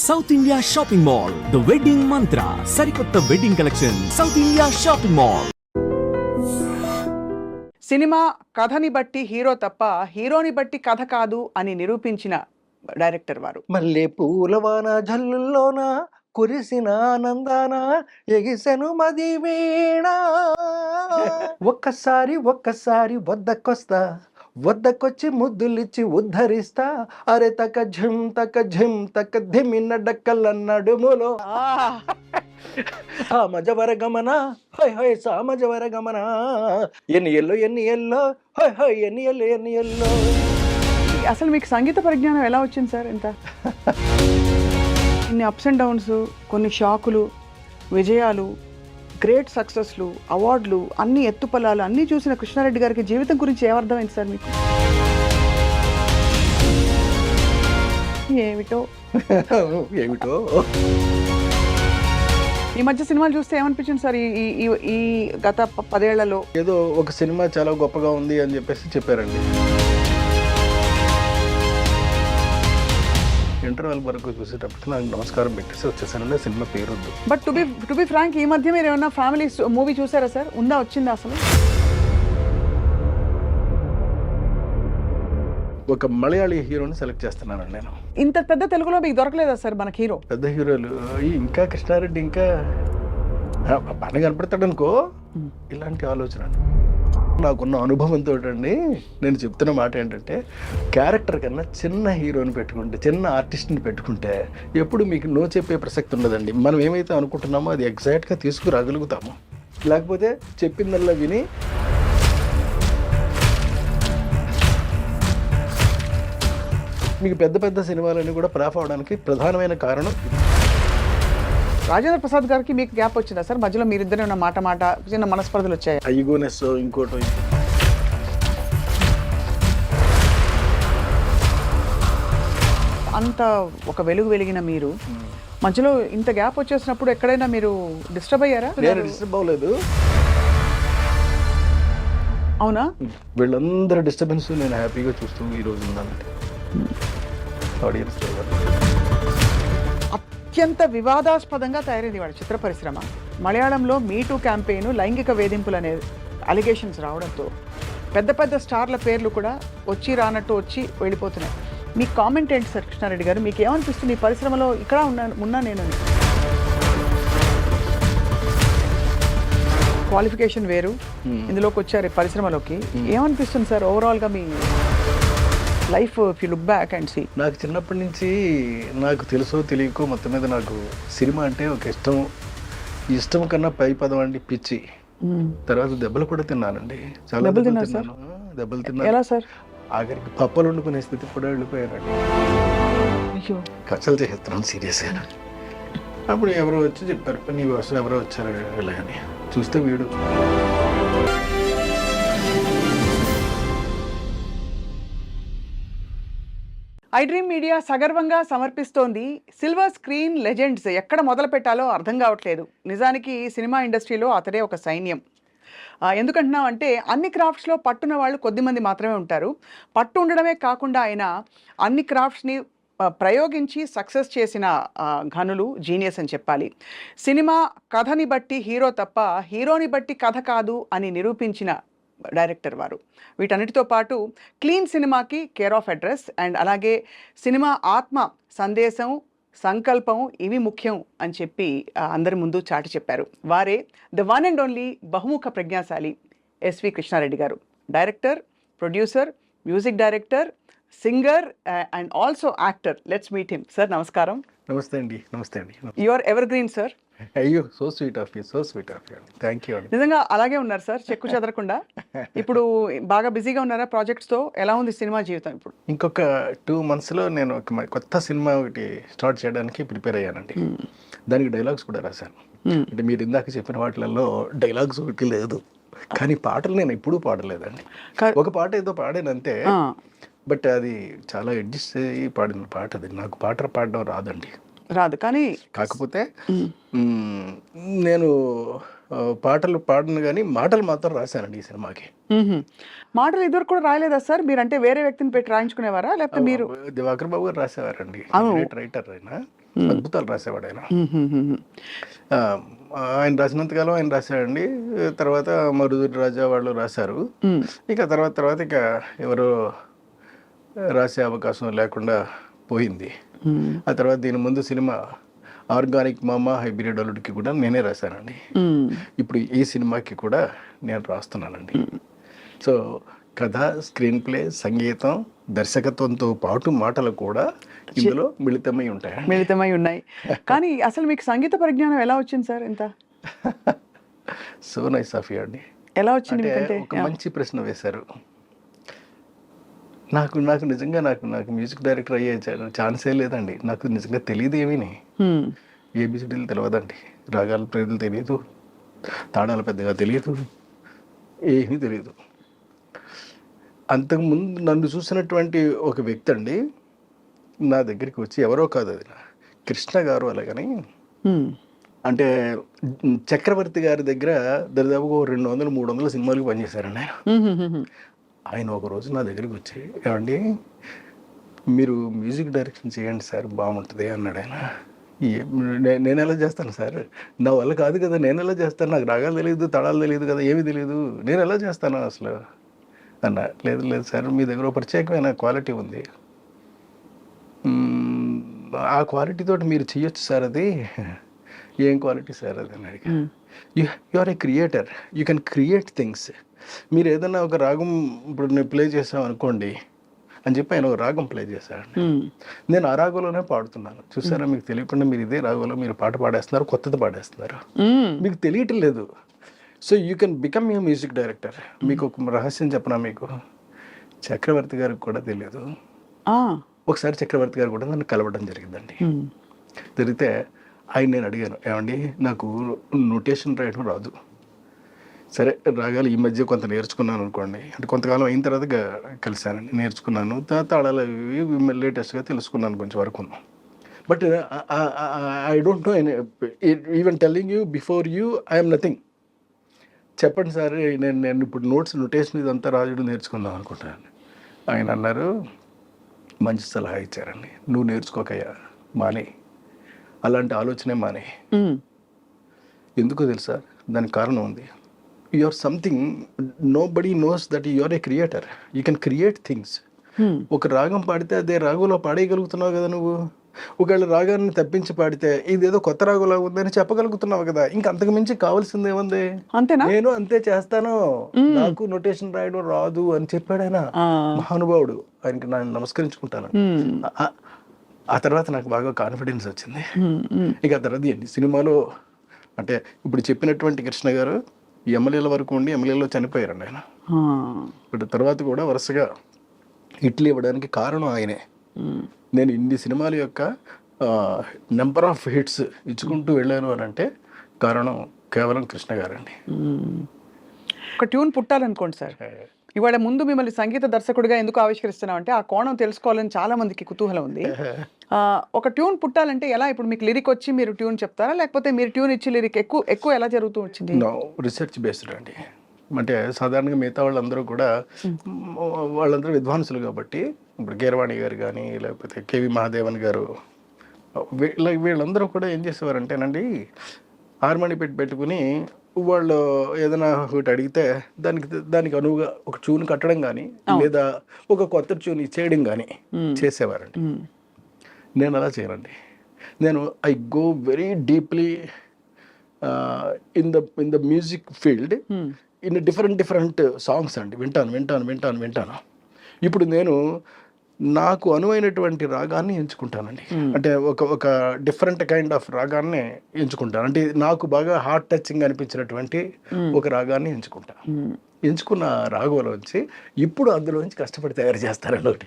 South India shopping mall, the wedding మంత్ర, సరికొత్త wedding collection, south India shopping mall. Cinema కథని బట్టి hero తప్ప హీరోని బట్టి కథ కాదు అని నిరూపించిన డైరెక్టర్ వారు. మల్లె పూలవాన జల్లుల్లోన కురిసిన ఆనందాన ఎగిసెను మది వీణ. ఒక్కసారి వద్దకొచ్చి ముద్దులిచ్చి ఉద్ధరిస్తా. అరే తక ఝిమ్ ధిమిన్న డక్కల నడుములో ఆ మజవర గమన హై సామజవర గమన. ఎన్ని ఎల్లో హై ఎన్ని ఎల్లో. అసలు మీకు సంగీత పరిజ్ఞానం ఎలా వచ్చింది సార్? ఇంత ఇన్ని అప్స్ అండ్ డౌన్స్, కొన్ని షాకులు, విజయాలు, గ్రేట్ సక్సెస్లు, అవార్డులు, అన్ని ఎత్తుపల్లాలు అన్నీ చూసిన కృష్ణారెడ్డి గారికి జీవితం గురించి ఏమర్థమైంది సార్ మీకు? ఏమిటో ఈ మధ్య సినిమాలు చూస్తే ఏమనిపించింది సార్? ఈ గత 10 ఏళ్లలో ఏదో ఒక సినిమా చాలా గొప్పగా ఉంది అని చెప్పేసి చెప్పారండి. ఇంటర్వెల్ వరకు చూసేటప్పటికి నాకు నమస్కారం పెట్టేసి వచ్చేసానండి. సినిమా పేరు వద్దు. బట్ టు బి ఫ్రాంక్, ఈ మధ్య మీరు ఏమన్నా ఫ్యామిలీ మూవీ చూసారా సార్? వచ్చిందా అసలు? ఒక మలయాళీ హీరోని సెలెక్ట్ చేస్తున్నానండి నేను. ఇంత పెద్ద తెలుగులో మీకు దొరకలేదా సార్ మనకి హీరో? పెద్ద హీరోలు ఇంకా కృష్ణారెడ్డి ఇంకా బాగా కనపడతాడు అనుకో. ఇలాంటి ఆలోచన నాకున్న అనుభవంతో అండి నేను చెప్తున్న మాట ఏంటంటే, క్యారెక్టర్ కన్నా చిన్న హీరోని పెట్టుకుంటే, చిన్న ఆర్టిస్ట్ని పెట్టుకుంటే ఎప్పుడు మీకు నో చెప్పే ప్రసక్తి ఉండదండి. మనం ఏమైతే అనుకుంటున్నామో అది ఎగ్జాక్ట్గా తీసుకురాగలుగుతాము. లేకపోతే చెప్పిందల్లా విని మీకు పెద్ద పెద్ద సినిమాలన్నీ కూడా ఫ్లాప్ అవడానికి ప్రధానమైన కారణం. రాజేంద్ర ప్రసాద్ గారికి మీకు గ్యాప్ వచ్చిందా సార్? మధ్యలో మీరిద్దరే ఉన్న మాట చిన్న మనస్పర్ధలు వచ్చాయి? అయ్యగోనెస్ ఇంకోటో అంత ఒక వెలుగు వెలిగిన మీరు మధ్యలో ఇంత గ్యాప్ వచ్చేసినప్పుడు ఎక్కడైనా మీరు డిస్టర్బ్ అయ్యారా? నేను డిస్టర్బ్ అవ్వలేదు. అవునా? వీళ్ళందరూ డిస్టర్బెన్స్ నేను హ్యాపీగా చూస్తూ ఈరోజు ఉన్నానండి. ఆడియన్స్ అత్యంత వివాదాస్పదంగా తయారైంది వాడి చిత్ర పరిశ్రమ. మలయాళంలో మీటూ క్యాంపెయిన్, లైంగిక వేధింపులు అనే అలిగేషన్స్ రావడంతో పెద్ద పెద్ద స్టార్ల పేర్లు కూడా వచ్చి రానట్టు వచ్చి వెళ్ళిపోతున్నాయి. మీ కామెంట్ ఏంటి సార్ కృష్ణారెడ్డి గారు? మీకు ఏమనిపిస్తుంది ఈ పరిశ్రమలో ఇక్కడ ఉన్నా నేను? క్వాలిఫికేషన్ వేరు, ఇందులోకి వచ్చారు పరిశ్రమలోకి. ఏమనిపిస్తుంది సార్ ఓవరాల్గా మీ life if you look back and see? నాకు చిన్నప్పటి నుంచి నాకు తెలుసో తెలియకో మొత్తం మీద నాకు సినిమా అంటే ఒక ఇష్టం కన్నా పై పదం అండి పిచ్చి. తర్వాత దెబ్బలు కూడా తిన్నానండి. చాలా దెబ్బలు తిన్నాను. ఎలా సార్? ఆఖరికి పప్పలు వండుకునే స్థితి కూడా వెళ్ళిపోయానండి. కచ్చలు చేస్తున్నాను సీరియస్గా. అప్పుడు ఎవరో వచ్చి చెప్పారు, నీ కోసం ఎవరో వచ్చారు ఇలా అని. చూస్తే వీడు ఐ డ్రీమ్ మీడియా సగర్వంగా సమర్పిస్తోంది సిల్వర్ స్క్రీన్ లెజెండ్స్. ఎక్కడ మొదలు పెట్టాలో అర్థం కావట్లేదు. నిజానికి సినిమా ఇండస్ట్రీలో అతడే ఒక సైన్యం. ఎందుకంటున్నాం అంటే, అన్ని క్రాఫ్ట్స్లో పట్టున్న వాళ్ళు కొద్దిమంది మాత్రమే ఉంటారు. పట్టు ఉండడమే కాకుండా ఆయన అన్ని క్రాఫ్ట్స్ని ప్రయోగించి సక్సెస్ చేసిన ఘనులు, జీనియస్ అని చెప్పాలి. సినిమా కథని బట్టి హీరో తప్ప హీరోని బట్టి కథ కాదు అని నిరూపించిన డైరెక్టర్ వారు. వీటన్నిటితో పాటు క్లీన్ సినిమాకి కేర్ ఆఫ్ అడ్రస్ అండ్ అలాగే సినిమా ఆత్మ, సందేశం, సంకల్పం ఇవి ముఖ్యం అని చెప్పి అందరి ముందు చాటి చెప్పారు. వారే ద వన్ అండ్ ఓన్లీ బహుముఖ ప్రజ్ఞాశాలి ఎస్వి కృష్ణారెడ్డి గారు. Director, producer, music director, singer and also actor. Let's meet him. Sir నమస్కారం. నమస్తే అండి. నమస్తే అండి. You are evergreen sir. అయ్యో, so sweet of you, so sweet of you. Thank you అండి. నిజంగా అలాగే ఉన్నారు సార్, చెక్కు చెదరకుండా. ఇప్పుడు బాగా బిజీగా ఉన్నారా ప్రాజెక్ట్స్తో? ఎలా ఉంది సినిమా జీవితం ఇప్పుడు? ఇంకొక 2 monthsలో నేను ఒక కొత్త సినిమా ఒకటి స్టార్ట్ చేయడానికి ప్రిపేర్ అయ్యానండి. దానికి డైలాగ్స్ కూడా రాశాను. అంటే మీరు ఇందాక చెప్పిన వాటిలలో డైలాగ్స్ ఒకటి లేదు, కానీ పాటలు నేను ఎప్పుడూ పాడలేదండి. ఒక పాట ఏదో పాడానంతే, బట్ అది చాలా అడ్జస్ట్ అయ్యి పాడిన పాట. అది నాకు పాట పాడడం రాదు, కానీ కాకపోతే నేను పాటలు పాడను కానీ మాటలు మాత్రం రాశానండి ఈ సినిమాకి. మాటలు ఇదివరకు కూడా రాయలేదా సార్? మీరు అంటే వేరే వ్యక్తిని పెట్టి రాయించుకునేవారా, లేకపోతే మీరు? దివాకర్ బాబు గారు రాసేవారండి, రైటర్ అయినా. అద్భుతాలు రాసేవాడు ఆయన. మ్మ్. ఆ, ఆయన రాసినంతకాలం ఆయన రాశాడండి. తర్వాత మరుదుటి రాజా వాళ్ళు రాశారు. మ్మ్. ఇక తర్వాత ఇక ఎవరో రాసే అవకాశం లేకుండా పోయింది. మ్మ్. ఆ తర్వాత దీని ముందు సినిమా ఆర్గానిక్ మామ హైబ్రిడ్ అల్లుడికి కూడా నేనే రాశానండి. మ్మ్. ఇప్పుడు ఈ సినిమాకి కూడా నేను రాస్తున్నానండి. సో కథ, స్క్రీన్ ప్లే, సంగీతం, దర్శకత్వంతో పాటు మాటలు కూడా ఇందులో మిళితమై ఉంటాయి. మిళితమై ఉన్నాయి. కానీ అసలు మీకు సంగీత పరిజ్ఞానం ఎలా వచ్చింది సార్? ఇంత సో నైస్ ఆఫ్ యూ అండి. ఎలా వచ్చింది అంటే మీకంటే? ఒక మంచి ప్రశ్న వేశారు. నాకు నిజంగా నాకు మ్యూజిక్ డైరెక్టర్ అయ్యే ఛాన్సే లేదండి. నాకు నిజంగా తెలియదు ఏమీని. మ్మ్. ఏబిసిడీలు తెలియదండి, రాగాల పేర్లు తెలియదు, తాళాలు పెద్దగా తెలియదు, ఏమీ తెలియదు. అంతకుముందు నన్ను చూసినటువంటి ఒక వ్యక్తి అండి నా దగ్గరికి వచ్చి, ఎవరో కాదు అది కృష్ణ గారు అలాగని, మ్మ్. అంటే చక్రవర్తి గారి దగ్గర దాదాపుగా 200-300 సినిమాలకు పనిచేశారండి ఆయన. మ్మ్. ఆయన ఒక రోజు నా దగ్గరికి వచ్చి, ఏమండి మీరు మ్యూజిక్ డైరెక్షన్ చేయండి సార్, బాగుంటుంది అన్నాడు ఆయన. నేను ఎలా చేస్తాను సార్, నా వల్ల కాదు కదా, నేను ఎలా చేస్తాను, నాకు రాగాలు తెలియదు, తాళాలు తెలియదు కదా, ఏమీ తెలియదు, నేను ఎలా చేస్తాను అసలు అన్న. లేదు సార్, మీ దగ్గర ఒక ప్రత్యేకమైన క్వాలిటీ ఉంది, ఆ క్వాలిటీ తోటి మీరు చేయొచ్చు సార్. అది ఏం క్వాలిటీ సార్ అది అని అడిగా. You are a creator, you can create things. మీరు ఏదైనా ఒక రాగం ఇప్పుడు నేను ప్లే చేసాం అనుకోండి అని చెప్పి ఆయన ఒక రాగం ప్లే చేశాడు. నేను ఆ రాగంలోనే పాడుతున్నాను. చూసారా, మీకు తెలియకుండా మీరు ఇదే రాగంలో మీరు పాట పాడేస్తున్నారు, కొత్తది పాడేస్తున్నారు, మీకు తెలియటం లేదు. So you can become a music director. మీకు ఒక రహస్యం చెప్పనా, మీకు చక్రవర్తి గారికి కూడా తెలియదు. ఒకసారి చక్రవర్తి గారు కూడా నన్ను కలవడం జరిగిందండి. జరిగితే ఆయన నేను అడిగాను, ఏమండి నాకు నోటేషన్ రాయడం రాదు, సరే రాగాలు ఈ మధ్య కొంత నేర్చుకున్నాను అనుకోండి, అంటే కొంతకాలం అయిన తర్వాత కలిశానండి, నేర్చుకున్నాను, తాళాలు ఇవి లేటెస్ట్గా తెలుసుకున్నాను కొంచెం వరకు. But I don't know even telling you before you I'm nothing. చెప్పండి సార్, నేను ఇప్పుడు నోటేషన్ ఇదంతా రాజుడు నేర్చుకుందాం అనుకుంటాను. ఆయన అన్నారు, మంచి సలహా ఇచ్చారండి, నువ్వు నేర్చుకోకయ్యా, మానే, అలాంటి ఆలోచనే మానే. ఎందుకో తెలుసా, దానికి కారణం ఉంది. You are something, nobody knows that you are a creator, you can create things. ఒక రాగం పాడితే అదే రాగంలో పాడేయగలుగుతున్నావు కదా నువ్వు. ఒకవేళ రాగాన్ని తప్పించి పాడితే ఇదేదో కొత్త రాగులా ఉందని చెప్పగలుగుతున్నావు కదా. ఇంకా అంతకు మించి కావాల్సింది ఏముంది? అంతేనా? నేను అంతే చేస్తాను, నాకు నోటేషన్ రాయడం రాదు అని చెప్పాడు ఆయన, మహానుభావుడు. ఆయనకి నేను నమస్కరించుకుంటాను. ఆ తర్వాత నాకు బాగా కాన్ఫిడెన్స్ వచ్చింది. ఇక ఆ తర్వాత ఎన్ని సినిమాలో, అంటే ఇప్పుడు చెప్పినటువంటి కృష్ణ గారు ఎమ్మెల్యేల వరకు ఉండి ఎమ్మెల్యేలో చనిపోయారండి ఆయన. ఇప్పుడు తర్వాత కూడా వరుసగా హిట్లు ఇవ్వడానికి కారణం ఆయనే. నేను ఇన్ని సినిమాల యొక్క నెంబర్ ఆఫ్ హిట్స్ ఇచ్చుకుంటూ వెళ్ళాను అని అంటే కారణం కేవలం కృష్ణ గారండి. ఒక ట్యూన్ పుట్టాలనుకోండి సార్, ఇవాళ ముందు మిమ్మల్ని సంగీత దర్శకుడిగా ఎందుకు ఆవిష్కరిస్తున్నాం అంటే ఆ కోణం తెలుసుకోవాలని చాలా మందికి కుతూహలం ఉంది. ఒక ట్యూన్ పుట్టాలంటే ఎలా? ఇప్పుడు మీకు లిరిక్ వచ్చి మీరు ట్యూన్ చెప్తారా, లేకపోతే మీరు ట్యూన్ ఇచ్చి లిరిక్ ఎక్కువ ఎలా జరుగుతూ వచ్చింది? రిసెర్చ్ బేస్డ్ అండి. అంటే సాధారణంగా మిగతా వాళ్ళందరూ కూడా వాళ్ళందరూ విద్వాంసులు కాబట్టి, ఇప్పుడు కీరవాణి గారు కానీ లేకపోతే కేవి మహాదేవన్ గారు, వీళ్ళందరూ కూడా ఏం చేసేవారంటేనండి, హార్మోని పెట్టుకుని వాళ్ళు ఏదైనా ఒకటి అడిగితే దానికి అనువుగా ఒక ట్యూన్ కట్టడం కానీ లేదా ఒక కొత్త ట్యూన్ ఇచ్చేయడం కానీ చేసేవారండి. నేను అలా చేయనండి. నేను I go very deeply in the music field, in different songs అండి. వింటాను. ఇప్పుడు నేను నాకు అనువైనటువంటి రాగాన్ని ఎంచుకుంటానండి. అంటే ఒక డిఫరెంట్ కైండ్ ఆఫ్ రాగాన్ని ఎంచుకుంటాను. అంటే నాకు బాగా హార్ట్ టచింగ్ అనిపించినటువంటి ఒక రాగాన్ని ఎంచుకున్న రాగంలోంచి ఇప్పుడు అందులోంచి కష్టపడి తయారు చేస్తారండి ఒకటి.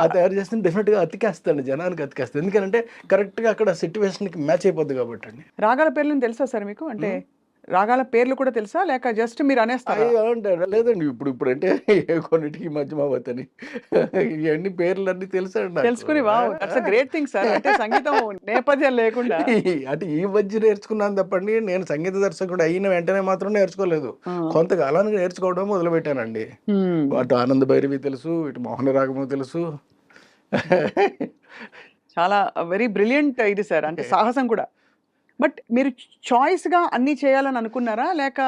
ఆ తయారు చేస్తే డెఫినెట్గా అతికేస్తాను, జనానికి అతికేస్తాను. ఎందుకంటే కరెక్ట్గా అక్కడ సిచ్యువేషన్కి మ్యాచ్ అయిపోద్ది కాబట్టి అండి. రాగాల పేర్లను తెలుసా సార్ మీకు? అంటే రాగాల పేర్లు కూడా తెలుసా, లేక జస్ట్ మీరు అనేస్తారా? లేదండి, ఇప్పుడు అంటే కొన్నిటికి మధ్యమావతని ఇవన్నీ పేర్లన్నీ తెలుసండి. తెలుసుకుని wow, that's a great thing sir. అంటే సంగీతం నేపథ్యం లేకుండా అంటే ఈ మధ్య నేర్చుకున్నాను తప్పండి, నేను సంగీత దర్శకుడు అయిన వెంటనే మాత్రం నేర్చుకోలేదు. కొంతకాలానికి నేర్చుకోవడం మొదలుపెట్టానండి. అటు ఆనంద భైరవి తెలుసు, ఇటు మోహన రాగము తెలుసు. చాలా వెరీ బ్రిలియంట్ ఇది సార్. అంటే సాహసం కూడా. బట్ మీరు చాయిస్‌గా అన్నీ చేయాలని అనుకున్నారా? లేక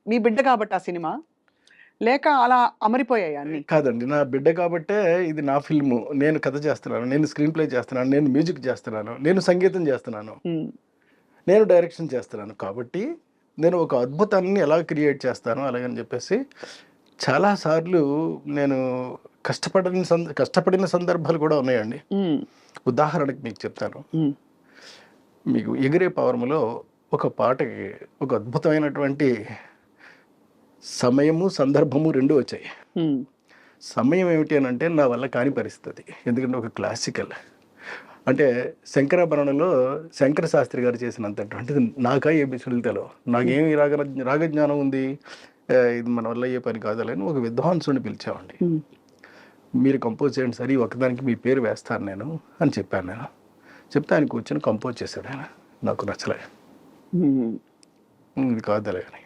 మీ బిడ్డ కాబట్టి ఆ సినిమా? లేక అలా అమరిపోయాయా అన్నీ? కాదండి. నా బిడ్డ కాబట్టే ఇది నా ఫిల్ము. నేను కథ చేస్తున్నాను. నేను స్క్రీన్ ప్లే చేస్తున్నాను. నేను మ్యూజిక్ చేస్తున్నాను. నేను సంగీతం చేస్తున్నాను. హ్మ్. నేను డైరెక్షన్ చేస్తున్నాను. కాబట్టి నేను ఒక అద్భుతాన్ని ఎలా క్రియేట్ చేస్తాను అలాగని చెప్పేసి చాలా సార్లు నేను కష్టపడిన సందర్భాలు కూడా ఉన్నాయండి. హ్మ్. ఉదాహరణకి మీకు చెప్తాను. హ్మ్. మీకు 'ఎగిరే పవరములో' ఒక పాటకి ఒక అద్భుతమైనటువంటి సమయము, సందర్భము 2 వచ్చాయి. హ్మ్. సమయం ఏమిటి అనంటే నా వల్ల కాని పరిస్థితి. ఎందుకంటే ఒక క్లాసికల్ అంటే శంకరాభరణంలో శంకర శాస్త్రి గారు చేసినంతటువంటిది నాకా ఏబిసిడీలు తెలవు. నాకేమి రాగజ్ఞానం ఉంది, ఇది మన వల్ల అయ్యే పని కాదులని ఒక విద్వాంసుని పిలిచామండి. హ్మ్. మీరు కంపోజ్ చేయండి సార్, ఈ ఒకదానికి మీ పేరు వేస్తాను నేను అని చెప్పాను నేను. చెప్తే ఆయన కూర్చొని కంపోజ్ చేశాడు ఆయన. నాకు నచ్చలే. హ్మ్. ఇది కాదులే అని.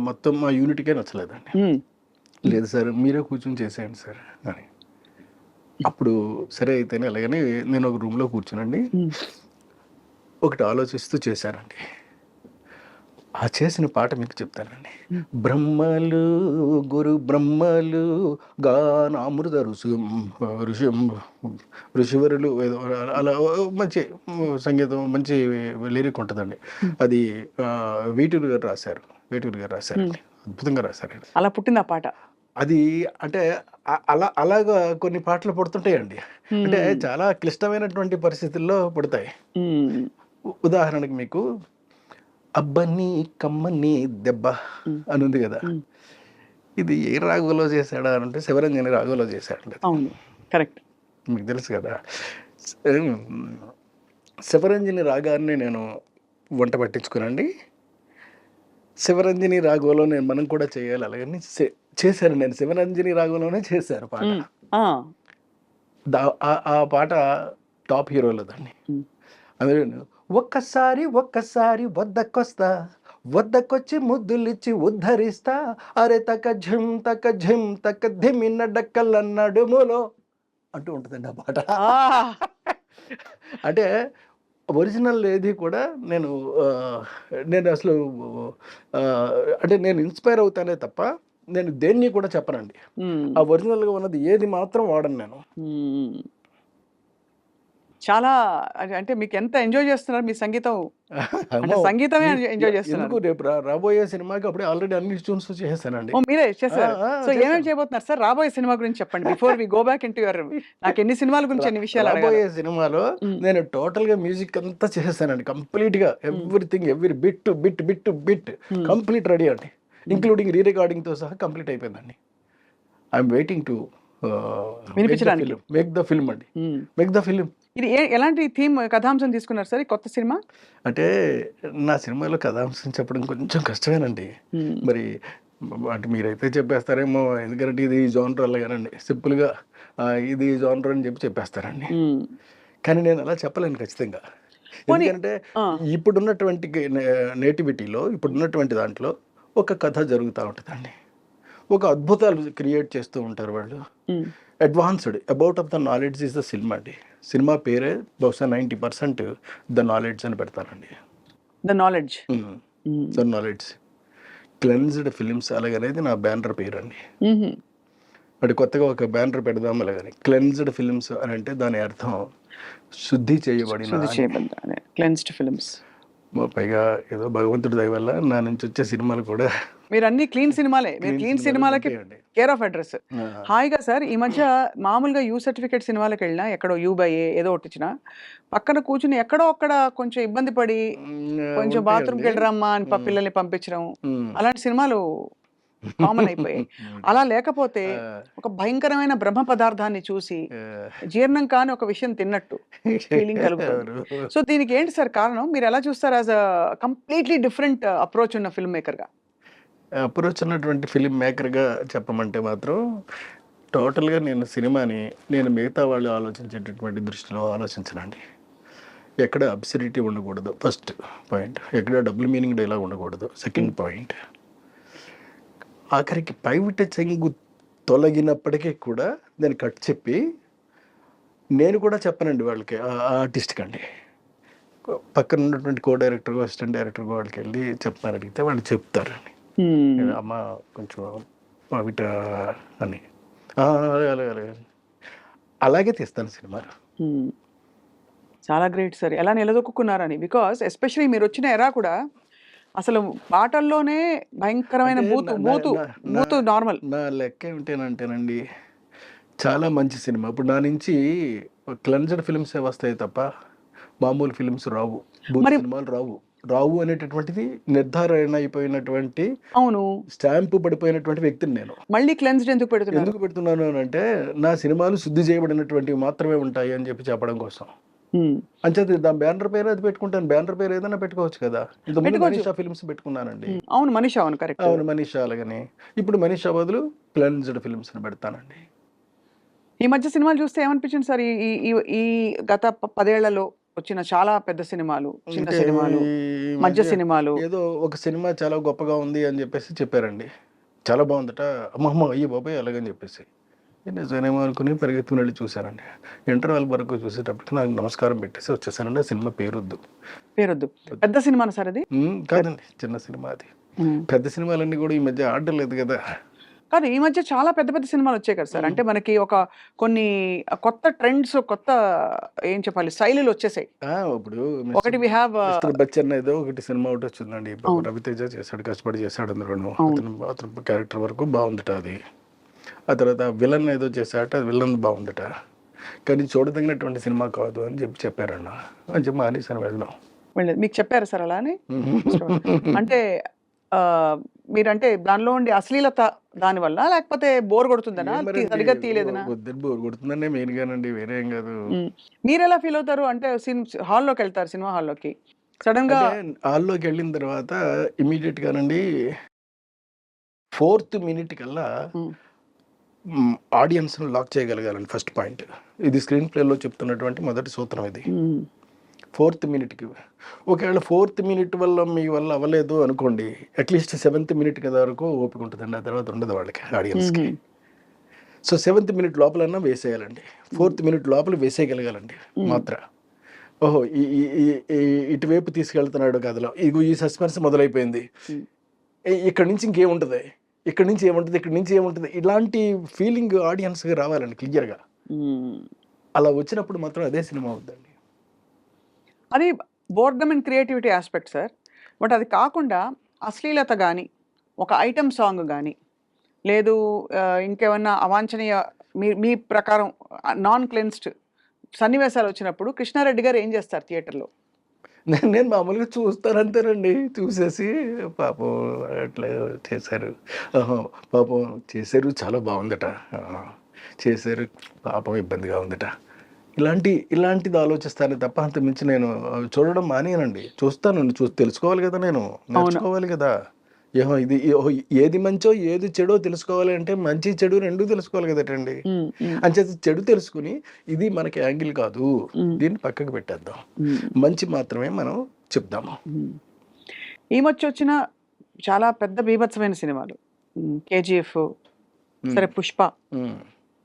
మొత్తం మా యూనిట్కే నచ్చలేదండి. హ్మ్. లేదు సార్ మీరే కూర్చొని చేసేయండి సార్ అని. అప్పుడు సరే అయితేనే అలాగని నేను ఒక రూమ్లో కూర్చునండి హ్మ్. ఒకటి ఆలోచిస్తూ చేశానండి. ఆ చేసిన పాట మీకు చెప్తానండి. బ్రహ్మలు గురు బ్రహ్మలు గానామృత ఋషివరులు ఏదో అలా మంచి సంగీతం మంచి లిరిక్ ఉంటుందండి. అది వేటూరు గారు రాశారండి. అద్భుతంగా రాశారు. అలా పుట్టింది ఆ పాట. అది అంటే అలాగా కొన్ని పాటలు పుడుతుంటాయండి. అంటే చాలా క్లిష్టమైనటువంటి పరిస్థితుల్లో పుడతాయి. హ్మ్. ఉదాహరణకి మీకు అబ్బని కమ్మని దెబ్బ అని ఉంది కదా. ఇది ఏ రాగంలో చేశాడా అని అంటే శివరంజని రాగంలో చేశాడండి. అవును. కరెక్ట్. మీకు తెలుసు కదా. శివరంజని రాగాన్ని నేను వంట పట్టించుకునండి. శివరంజని రాగంలో మనం కూడా చేయాలి అలాగని చేశాను. నేను శివరంజని రాగంలోనే చేశాను పాట. ఆ! ఆ పాట టాప్ హీరోలదండి. హ్మ్. అందులో ఒక్కసారి వద్దకొచ్చి ముద్దులిచ్చి ఉద్ధరిస్తా, అరే తక ఝిమ్ తక ధిమిన్న డక్కల నడుములో అంటూ ఉంటుందండి ఆ పాట. అంటే ఒరిజినల్ ఏది కూడా నేను అసలు అంటే నేను ఇన్స్పైర్ అవుతానే తప్ప నేను దేన్ని కూడా చెప్పనండి. ఆ ఒరిజినల్గా ఉన్నది ఏది మాత్రం వాడను నేను. చాలా అంటే మీకు ఎంత ఎంజాయ్ చేస్తున్నారు మీ సంగీతం? అంటే సంగీతమే ఎంజాయ్ చేస్తున్నారు. ఎందుకు రేపు రాబోయే సినిమాకి అప్పుడే ఆల్రెడీ అన్ని ట్యూన్స్ చేసేసానండి. ఓ మీరే చేశారు. సో ఏమేమి చేయబోతున్నారు సార్? రాబోయే సినిమా గురించి చెప్పండి. Before we go back into your నాకు ఎన్ని సినిమాల గురించి ఎన్ని విషయాలు అడగాలి. రాబోయే సినిమాలో నేను టోటల్ గా మ్యూజిక్ అంతా చేసేసానండి. కంప్లీట్ గా everything every bit complete ready అండి. ఇంక్లూడింగ్ రీ రికార్డింగ్ తో సహా కంప్లీట్ అయిపోయిందండి. I'm waiting to make the film అండి. Make the film. ఇది ఎలాంటి థీమ్ కథాంశం తీసుకున్నారు సార్ ఈ కొత్త సినిమా? అంటే నా సినిమాలో కథాంశం చెప్పడం కొంచెం కష్టమేనండి. మరి అంటే మీరైతే చెప్పేస్తారేమో, ఎందుకంటే ఇది జానర్ అలాగేనండి. సింపుల్గా ఇది జానర్ అని చెప్పేస్తారండి. కానీ నేను అలా చెప్పలేను ఖచ్చితంగా. ఎందుకంటే ఇప్పుడున్నటువంటి నేటివిటీలో ఇప్పుడున్నటువంటి దాంట్లో ఒక కథ జరుగుతూ ఉంటుందండి. ఒక అద్భుతాలు క్రియేట్ చేస్తూ ఉంటారు వాళ్ళు. Advanced about of the knowledge is the cinema అండి. సినిమా పేరే బహుశా 90% ద నాలెడ్జ్ అని పెడతానండి. The knowledge. The knowledge cleansed films అలాగనేది నా బ్యానర్ పేరు అండి. అంటే కొత్తగా ఒక బ్యానర్ పెడదాం అలాగని. క్లెన్స్డ్ ఫిలిమ్స్ అని అంటే దాని అర్థం శుద్ధి చేయబడిన క్లెన్స్డ్ ఫిలిమ్స్. పైగా ఏదో భగవంతుడి దయ వల్ల నా నుంచి వచ్చే సినిమాలు కూడా మీరు అన్ని క్లీన్ సినిమాలే. మీరు క్లీన్ సినిమాలకి కేర్ ఆఫ్ అడ్రస్. హాయిగా సార్ ఈ మధ్య మామూలుగా యూ సర్టిఫికేట్ సినిమాలకు వెళ్ళినా ఎక్కడో యూ బై ఏదో ఒకటి ఇచ్చినా పక్కన కూర్చుని ఎక్కడో అక్కడ కొంచెం ఇబ్బంది పడి కొంచెం బాత్రూమ్కి వెళ్ళరమ్మా అని పిల్లల్ని పంపించడం అలాంటి సినిమాలు కామన్ అయిపోయాయి. అలా లేకపోతే ఒక భయంకరమైన బ్రహ్మ పదార్థాన్ని చూసి జీర్ణం కాని ఒక విషయం తిన్నట్టు ఫీలింగ్ కలుగుతుంది. సో దీనికి ఏంటి సార్ కారణం? మీరు ఎలా చూస్తారు as a completely different approach ఉన్న ఫిల్మ్ మేకర్గా? అప్రోచ్ ఉన్నటువంటి ఫిలిం మేకర్గా చెప్పమంటే మాత్రం టోటల్గా నేను సినిమాని నేను మిగతా వాళ్ళు ఆలోచించేటటువంటి దృష్టిలో ఆలోచించనండి. ఎక్కడ అబ్సర్డిటీ ఉండకూడదు ఫస్ట్ పాయింట్. ఎక్కడ డబుల్ మీనింగ్ డైలాగ్ ఉండకూడదు సెకండ్ పాయింట్. ఆఖరికి పైవిట చెంగు తొలగినప్పటికీ కూడా నేను కట్ చెప్పి నేను కూడా చెప్పనండి వాళ్ళకి ఆ ఆర్టిస్ట్కి అండి. పక్కన ఉన్నటువంటి కో డైరెక్టర్, అసిస్టెంట్ డైరెక్టర్ వాళ్ళకి వెళ్ళి చెప్తాను అడిగితే వాళ్ళు చెప్తారండి. అమ్మ కొంచెం అవిట అని అలాగే అలాగే అలాగే అలాగే తీస్తాను సినిమా. చాలా గ్రేట్ సార్. ఎలా నిలదొక్కున్నారని. బికాస్ ఎస్పెషల్లీ మీరు వచ్చిన ఎరా కూడా అసలు పాటల్లోనే భయంకరమైన అంటే బూతు నా- బూతు నా- నా- బూతు నార్మల్. నా లెక్క ఏమిటేనంటేనండి, చాలా మంచి సినిమా. ఇప్పుడు నా నుంచి క్లెన్జర్ ఫిల్మ్సే వస్తాయి తప్ప మామూలు ఫిల్మ్స్ రావు, బూత్ మరి సినిమాలు రావు. రావు అనేటటువంటిది నిర్ధారణ అయిపోయినటువంటి, అవును. స్టాంపు పడిపోయినటువంటి వ్యక్తిని నేను. మళ్ళీ క్లెన్స్డ్ ఎందుకు పెడుతున్నారు? ఎందుకు పెడుతున్నాను అని అంటే, నా సినిమాలు శుద్ధి చేయబడినటువంటివి మాత్రమే ఉంటాయి అని చెప్పడం కోసం. అంచేత దాని బ్యానర్ పేరు అది పెట్టుకుంటాను. బ్యానర్ పేరు ఏదైనా పెట్టుకోవచ్చు కదా. ఇంతకుముందు పెట్టుకోవచ్చు. మనీషా ఫిల్మ్స్ పెట్టుకున్నానండి. అవును, మనీషా, అవును, కరెక్ట్. అవును, మనీషా. అలాగని ఇప్పుడు మనీషా బదులు క్లెన్జ్డ్ ఫిల్మ్స్ పెడతానండి. ఈ మధ్య సినిమాలు చూస్తే ఏమనిపించింది సార్? ఈ ఈ ఈ- ఈ గత 10 ఏళ్లలో వచ్చిన చాలా పెద్ద సినిమాలు, చిన్న అంటే సినిమాలు, ఈ మధ్య సినిమాలు. ఏదో ఒక సినిమా చాలా గొప్పగా ఉంది అని చెప్పేసి చెప్పారండి. చాలా బాగుందట, అమ్మమ్మ అయ్యి బాబాయ్ అలాగని చెప్పేసి నిజమేమో అనుకుని పరిగెత్తుకుని వెళ్ళి చూశానండి. ఇంటర్వెల్ వరకు చూసేటప్పటికి నాకు నమస్కారం పెట్టేసి వచ్చేసానండి. ఆ సినిమా పేరొద్దు. పెద్ద సినిమా సార్ అది? కాదండి, చిన్న సినిమా అది. పెద్ద సినిమాలన్నీ కూడా ఈ మధ్య ఆడడం లేదు కదా. కాదు, ఈ మధ్య చాలా పెద్ద పెద్ద సినిమాలు వచ్చాయి కదా సార్. అంటే మనకి కొన్ని కొత్త ట్రెండ్స్, కొత్త ఏం చెప్పాలి, శైలులు వచ్చేసాయి. ఇప్పుడు ఒకటి వి హ్యావ్ మిస్టర్ బచ్చన్ ఏదో ఒకటి సినిమా ఒకటి వచ్చిందండి. రవితేజ చేశాడు, కష్టపడి చేశాడు. అందులోను అతను క్యారెక్టర్ వరకు బాగుందట అది. ఆ తర్వాత విలన్ ఏదో చేశాట, అది విలన్ బాగుందట, కానీ చూడదగినటువంటి సినిమా కాదు అని చెప్పారన్న. అని చెప్పి మానేసాను వెళ్ళడం. మీకు చెప్పారు సార్ అలా అని? అంటే మీరంటే దానిలో ఉండే అశ్లీలత దాని వల్ల, లేకపోతే బోర్ కొడుతుందనా, సరిగ్గా తీయలేదనా? బోర్ కొడుతుందండి మెయిన్ గానండి, వేరే ఏం కాదు. మీరు ఎలా ఫీల్ అవుతారు? అంటే హాల్లోకి వెళ్తారు, సినిమా హాల్లోకి, సడన్ గా హాల్లోకి వెళ్ళిన తర్వాత ఇమీడియట్ గానండి 4th మినిట్ కల్లా ఆడియన్స్ లాక్ చేయగలగాలండి. ఫస్ట్ పాయింట్ ఇది. స్క్రీన్ ప్లేలో చెప్తున్నటువంటి మొదటి సూత్రం ఇది. 4th మినిట్కి ఒకవేళ 4th మినిట్ వల్ల మీ వల్ల అవ్వలేదు అనుకోండి, అట్లీస్ట్ 7th మినిట్ కదా వరకు ఓపిక ఉంటుందండి. ఆ తర్వాత ఉండదు వాళ్ళకి, ఆడియన్స్కి. సో 7th మినిట్ లోపలన్నా వేసేయాలండి. 4th మినిట్ లోపల వేసేయగలగాలండి మాత్ర. ఓహో ఇటువైపు తీసుకెళ్తున్నాడు కథలో, ఇగో ఈ సస్పెన్స్ మొదలైపోయింది, ఇక్కడ నుంచి ఇంకేముంటుంది, ఇక్కడ నుంచి ఏముంటుంది, ఇక్కడ నుంచి ఏముంటుంది, ఇలాంటి ఫీలింగ్ ఆడియన్స్కి రావాలండి క్లియర్గా. అలా వచ్చినప్పుడు మాత్రం అదే సినిమా అవుతుందండి. అది boredom and creativity aspect sir. But అది కాకుండా అశ్లీలత కానీ, ఒక ఐటమ్ సాంగ్ కానీ, లేదు ఇంకేమన్నా అవాంఛనీయ, మీ ప్రకారం నాన్ క్లెన్స్డ్ సన్నివేశాలు వచ్చినప్పుడు కృష్ణారెడ్డి గారు ఏం చేస్తారు థియేటర్లో? నేను మామూలుగా చూస్తానంతేనండి. చూసేసి పాపం అట్లా చేశారు, పాపం చేశారు, చాలా బాగుందట, చేశారు, పాపం ఇబ్బందిగా ఉందట, ఇలాంటిది ఆలోచిస్తాను తప్ప అంత మించి నేను చూడడం మానేనండి. చూస్తాను, తెలుసుకోవాలి కదా, నేను నేర్చుకోవాలి కదా. ఇది ఏది మంచో ఏది చెడో తెలుసుకోవాలి అంటే మంచి చెడు రెండూ తెలుసుకోవాలి కదటండి. అంచేత చెడు తెలుసుకుని ఇది మనకి యాంగిల్ కాదు, దీన్ని పక్కకు పెట్టేద్దాం, మంచి మాత్రమే మనం చెప్దాము. ఈ మధ్య వచ్చిన చాలా పెద్ద బీభత్సమైన సినిమాలు, KGF సరే, పుష్ప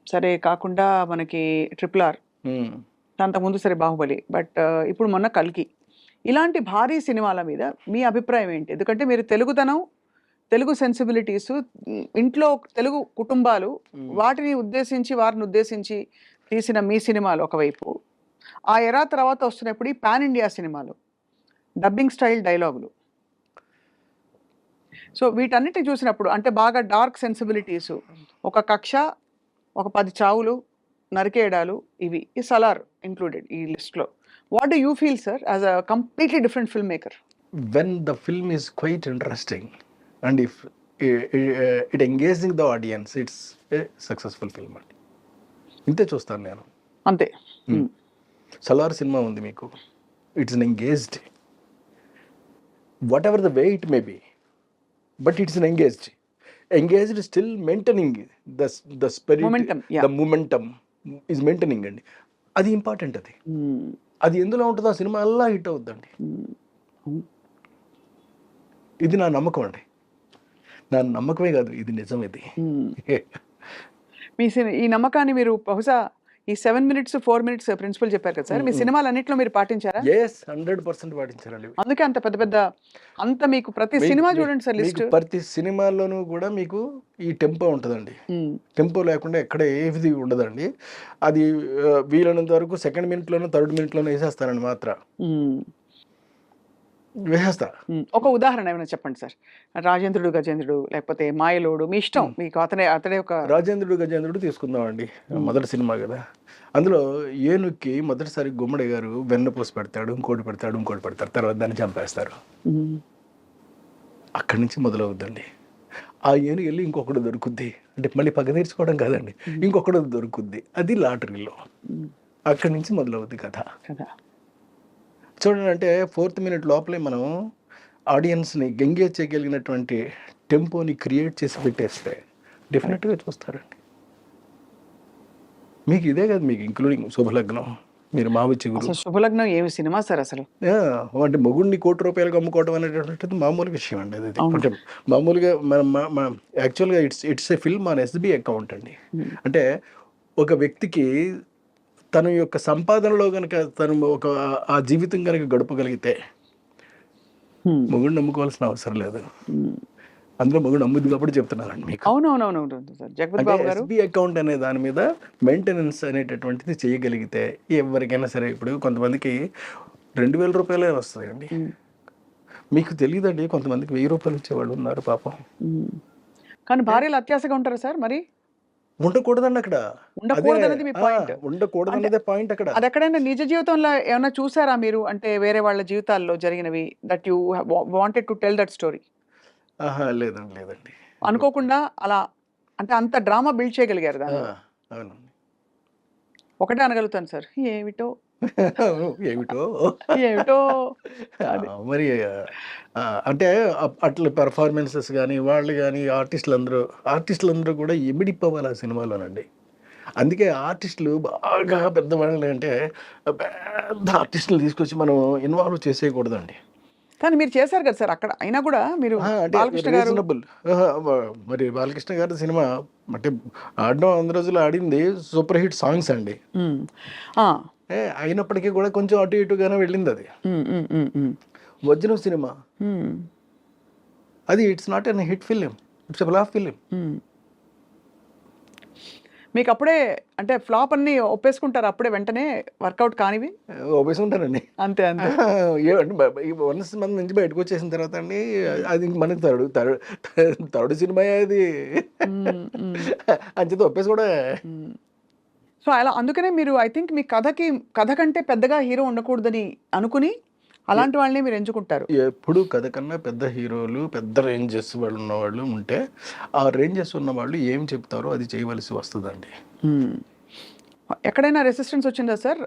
సరే, కాకుండా మనకి RRR, అంతకుముందు సరే బాహుబలి, బట్ ఇప్పుడు మొన్న కల్కి, ఇలాంటి భారీ సినిమాల మీద మీ అభిప్రాయం ఏంటి? ఎందుకంటే మీరు తెలుగుదనం, తెలుగు సెన్సిబిలిటీస్, ఇంట్లో తెలుగు కుటుంబాలు, వారిని ఉద్దేశించి తీసిన మీ సినిమాలు ఒకవైపు, ఆ ఎరా తర్వాత వస్తున్నప్పుడు ఈ పాన్ ఇండియా సినిమాలు, డబ్బింగ్ స్టైల్ డైలాగులు, సో వీటన్నిటిని చూసినప్పుడు అంటే బాగా డార్క్ సెన్సిబిలిటీస్, ఒక కక్ష, ఒక 10 చావులు, నరికేయడాలు, ఇవి ఈ సలార్ ఇంక్లూడెడ్ ఈ లిస్ట్లో. What do you feel sir as a completely different film maker? When the film is quite interesting and if it engaging the audience, it's a successful film అండి. ఇంతే చూస్తాను నేను, అంతే. సలార్ సినిమా ఉంది మీకు, it's an engaged, what ever the way it may be, but it's an engaged still maintaining the spirit, the momentum is maintaining అండి. అది important. అది ఎందులో ఉంటుందో ఆ సినిమా అలా హిట్ అవుద్దండి. ఇది నా నమ్మకం అండి, నా నమ్మకమే కాదు, ఇది నిజం. ఇది ఈ నమ్మకాన్ని మీరు బహుశా ఈ 7 మినిట్స్ 4 మినిట్స్ ప్రిన్సిపల్ చెప్పారు కదా సార్, మీ సినిమాలు అన్నిట్లో మీరు పాటించారా? ఎస్ 100% పాటించారండి. అందుకే అంత పెద్ద పెద్ద అంత మీకు ప్రతి సినిమా చూడండి సార్ లిస్ట్. ప్రతి సినిమాల్లోనూ కూడా మీకు ఈ టెంపో ఉంటుందండి. టెంపో లేకుండా ఎక్కడ ఏది ఉండదండి. అది వీలైనంత వరకు సెకండ్ మినిట్లోనూ థర్డ్ మినిట్లోనూ వేసేస్తానండి మాత్రం. వేసేస్తా. ఒక ఉదాహరణ ఏమైనా చెప్పండి సార్. రాజేంద్రుడు గజేంద్రుడు లేకపోతే మాయలోడు, మీ ఇష్టం, మీకు అతడే ఒక. రాజేంద్రుడు గజేంద్రుడు తీసుకుందామండి, మొదటి సినిమా కదా. అందులో ఏనుక్కి మొదటిసారి గుమ్మడి గారు వెన్నపూస పెడతాడు, ఇంకోటి పెడతాడు, తర్వాత దాన్ని చంపేస్తారు. అక్కడి నుంచి మొదలవుద్దండి. ఆ ఏనుగు వెళ్ళి ఇంకొకటి దొరుకుద్ది, అంటే మళ్ళీ పగ తీర్చుకోవడం కాదండి, ఇంకొకటి దొరుకుద్ది, అది లాటరీలో. అక్కడి నుంచి మొదలవుద్ది కథ. చూడండి, అంటే 4th మినిట్ లోపలే మనం ఆడియన్స్ని ఎంగేజ్ చేయగలిగినటువంటి టెంపోని క్రియేట్ చేసి పెట్టేస్తే డెఫినెట్గా చూస్తారండి. మీకు ఇదే కదా, మీకు ఇంక్లూడింగ్ శుభలగ్నం, మీరు మావి చిగురు. శుభలగ్నం ఏమి సినిమా సార్ అసలు. అంటే మొగుడిని ₹1,00,00,000 అమ్ముకోవడం అనేటటువంటిది మామూలు విషయం అండి. అది అంటే మామూలుగా మనం యాక్చువల్గా it's a film on SB account అండి. అంటే ఒక వ్యక్తికి తన యొక్క సంపాదనలో కనుక తను ఆ జీవితం కనుక గడపగలిగితే మొగుడిని నమ్ముకోవాల్సిన అవసరం లేదు. అందులో మొగుడు నమ్ముద్ది కాబట్టి చెప్తున్నానండి మీకు. అవునవునవును సార్. జగపతి బాబు గారు SB అకౌంట్ అనే దాని మీద మెయింటెనెన్స్ అనేటటువంటిది చేయగలిగితే ఎవరికైనా సరే, ఇప్పుడు కొంతమందికి ₹2,000 వస్తాయండి. మీకు తెలియదండి, కొంతమందికి ₹1,000 వచ్చేవాళ్ళు ఉన్నారు పాపం. కానీ భార్యలు అత్యాశగా ఉంటారా సార్? మరి ఉండకూడదండి అక్కడ. ఉండకూడదనేది మీ పాయింట్. ఉండకూడదనేదే పాయింట్ అక్కడ. అది ఎక్కడైనా నిజ జీవితంలో ఏమైనా చూసారా మీరు? అంటే వేరే వాళ్ళ జీవితాల్లో జరిగినవి that you wanted to tell that story? లేదండి. అనుకోకుండా అలా, అంటే అంత డ్రామా బిల్డ్ చేయగలిగారు దాన్ని. అవునండి. ఒకటే అనగలుగుతాను సార్, ఏమిటో ఏమిటో మరి. అంటే అట్లా పెర్ఫార్మెన్సెస్ కానీ వాళ్ళు కానీ ఆర్టిస్టులందరూ కూడా ఇమిడిపోవాలి ఆ సినిమాలోనండి. అందుకే ఆర్టిస్టులు బాగా పెద్దవాళ్ళు, అంటే పెద్ద ఆర్టిస్టులు తీసుకొచ్చి మనం ఇన్వాల్వ్ చేసేయకూడదండి. కానీ మీరు చేశారు కదా సార్ అక్కడ, అయినా కూడా మీరు బాలకృష్ణ గారు. మరి బాలకృష్ణ గారి సినిమా అంటే ఆడడం 100 రోజులు ఆడింది, సూపర్ హిట్ సాంగ్స్ అండి. అయినప్పటికీ కూడా కొంచెం అటు ఇటుగానే వెళ్ళింది అది. వజ్రం సినిమా అది it's not an hit film, it's a flop film. మీకు అప్పుడే అంటే ఫ్లాప్ అన్ని ఒప్పేసుకుంటారు అప్పుడే వెంటనే, వర్కౌట్ కానివి ఒప్పేసుకుంటారండి. అంతే. వన్స్ మన నుంచి బయటకు వచ్చేసిన తర్వాత అండి, అది మనకి థర్డ్ సినిమా అది అంచేత ఒప్పేసి కూడా. సో అలా అందుకనే మీరు ఐ థింక్ మీ కథ కంటే పెద్దగా హీరో ఉండకూడదని అనుకుని అలాంటి వాళ్ళని మీరు ఎంచుకుంటారు. ఎప్పుడు కథ కన్నా పెద్ద హీరోలు, పెద్ద రేంజెస్ వాళ్ళు ఉన్నవాళ్ళు ఉంటే, ఆ రేంజెస్ ఉన్న వాళ్ళు ఏం చెప్తారో అది చేయవలసి వస్తుందండి. ఎక్కడైనా రెసిస్టెన్స్ వచ్చిందా సార్?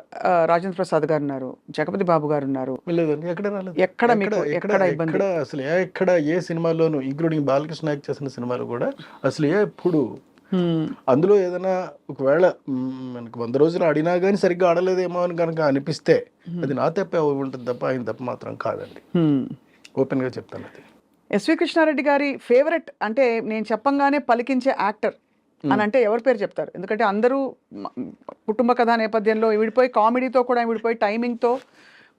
రాజేంద్ర ప్రసాద్ గారు ఉన్నారు, జగపతి బాబు గారు ఉన్నారు. లేదండి, ఎక్కడ రాలేదు. ఎక్కడ అసలు ఎక్కడ ఏ సినిమాలోనూ, ఇంక్లూడింగ్ బాలకృష్ణ యాక్ట్ చేసిన సినిమాలు కూడా అసలు ఎప్పుడు అందులో ఏదైనా ఒకవేళ మనకు 100 రోజులు ఆడినా కానీ సరిగ్గా ఆడలేదేమో అని కనుక అనిపిస్తే అది నా తప్పే ఉంటుంది తప్ప ఆయన తప్ప మాత్రం కాదండి. ఓపెన్ గా చెప్తాను. అది ఎస్వి కృష్ణారెడ్డి గారి ఫేవరెట్, అంటే నేను చెప్పంగానే పలికించే యాక్టర్ అని అంటే ఎవరి పేరు చెప్తారు? ఎందుకంటే అందరూ కుటుంబ కథా నేపథ్యంలో విడిపోయి, కామెడీతో కూడా విడిపోయి, టైమింగ్తో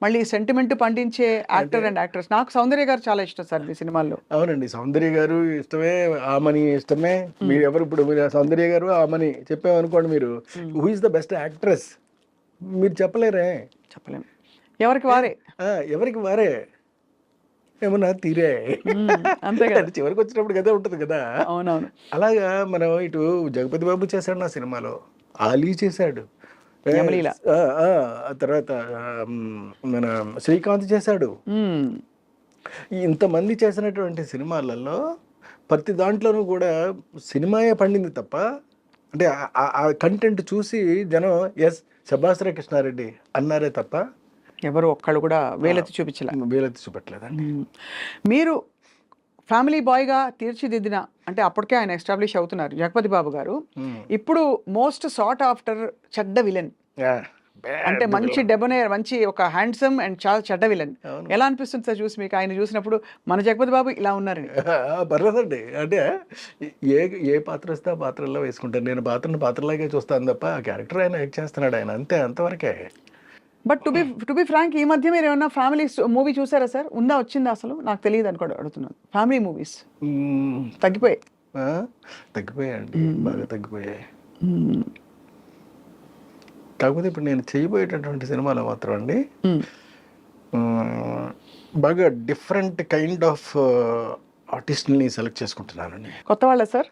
మళ్ళీ సెంటిమెంట్ పండించే యాక్టర్ అండ్ యాక్ట్రెస్. నాకు సౌందర్య గారు చాలా ఇష్టం సార్ మీ సినిమాల్లో. అవునండి, సౌందర్య గారు ఇష్టమే, ఆమని ఇష్టమే. మీరు ఎవరు ఇప్పుడు మీరు సౌందర్య గారు ఆమని చెప్పామనుకోండి, మీరు who is the best actress మీరు చెప్పలేరే. చెప్పలేము, ఎవరికి వారే ఏమన్నా తీరే అంతే కదా. చివరికి వచ్చినప్పుడు కదా ఉంటుంది కదా. అవునవును. అలాగా మనం ఇటు జగపతి బాబు చేశాడు నా సినిమాలో, ఆలీ చేశాడు, తర్వాత మన శ్రీకాంత్ చేశాడు. ఇంతమంది చేసినటువంటి సినిమాలలో ప్రతి దాంట్లోనూ కూడా సినిమాయే పండింది తప్ప, అంటే ఆ కంటెంట్ చూసి జనం ఎస్ శభాస్ర కృష్ణారెడ్డి అన్నారే తప్ప ఎవరు ఒక్కళ్ళు కూడా వేలెత్తి చూపెట్టలేదండి. మీరు ఫ్యామిలీ బాయ్గా తీర్చిదిద్దిన, అంటే అప్పటికే ఆయన ఎస్టాబ్లిష్ అవుతున్నారు జగపతి బాబు గారు, ఇప్పుడు మోస్ట్ సాట్ ఆఫ్టర్ చెడ్డ విలన్ అంటే మంచి డెబోనేర్, మంచి ఒక హ్యాండ్సమ్ అండ్ చాలా చెడ్డ విలన్. అవును. ఎలా అనిపిస్తుంది సార్ చూసి మీకు ఆయన చూసినప్పుడు మన జగపతి బాబు ఇలా ఉన్నారని? పర్లేదండి. అంటే ఏ ఏ పాత్ర వస్తే ఆ పాత్రలో వేసుకుంటాను. నేను పాత్రలాగే చూస్తాను తప్ప ఆ క్యారెక్టర్ ఆయన యాక్ట్ చేస్తున్నాడు ఆయన, అంతే, అంతవరకే. బట్ టు బి ఫ్రాంక్, ఈ మధ్య మీరు ఏమన్నా ఫ్యామిలీ మూవీ చూసారా సార్? ఉందా, వచ్చిందా అసలు? నాకు తెలియదు అని కూడా అడుగుతున్నాను. ఫ్యామిలీ మూవీస్ తగ్గిపోయాయి. తగ్గిపోయాయండి, బాగా తగ్గిపోయాయి. కాకపోతే ఇప్పుడు నేను చేయబోయేటటువంటి సినిమాలో మాత్రం అండి బాగా డిఫరెంట్ కైండ్ ఆఫ్ ఆర్టిస్ట్ని సెలెక్ట్ చేసుకుంటున్నానండి. కొత్త వాళ్ళ సార్?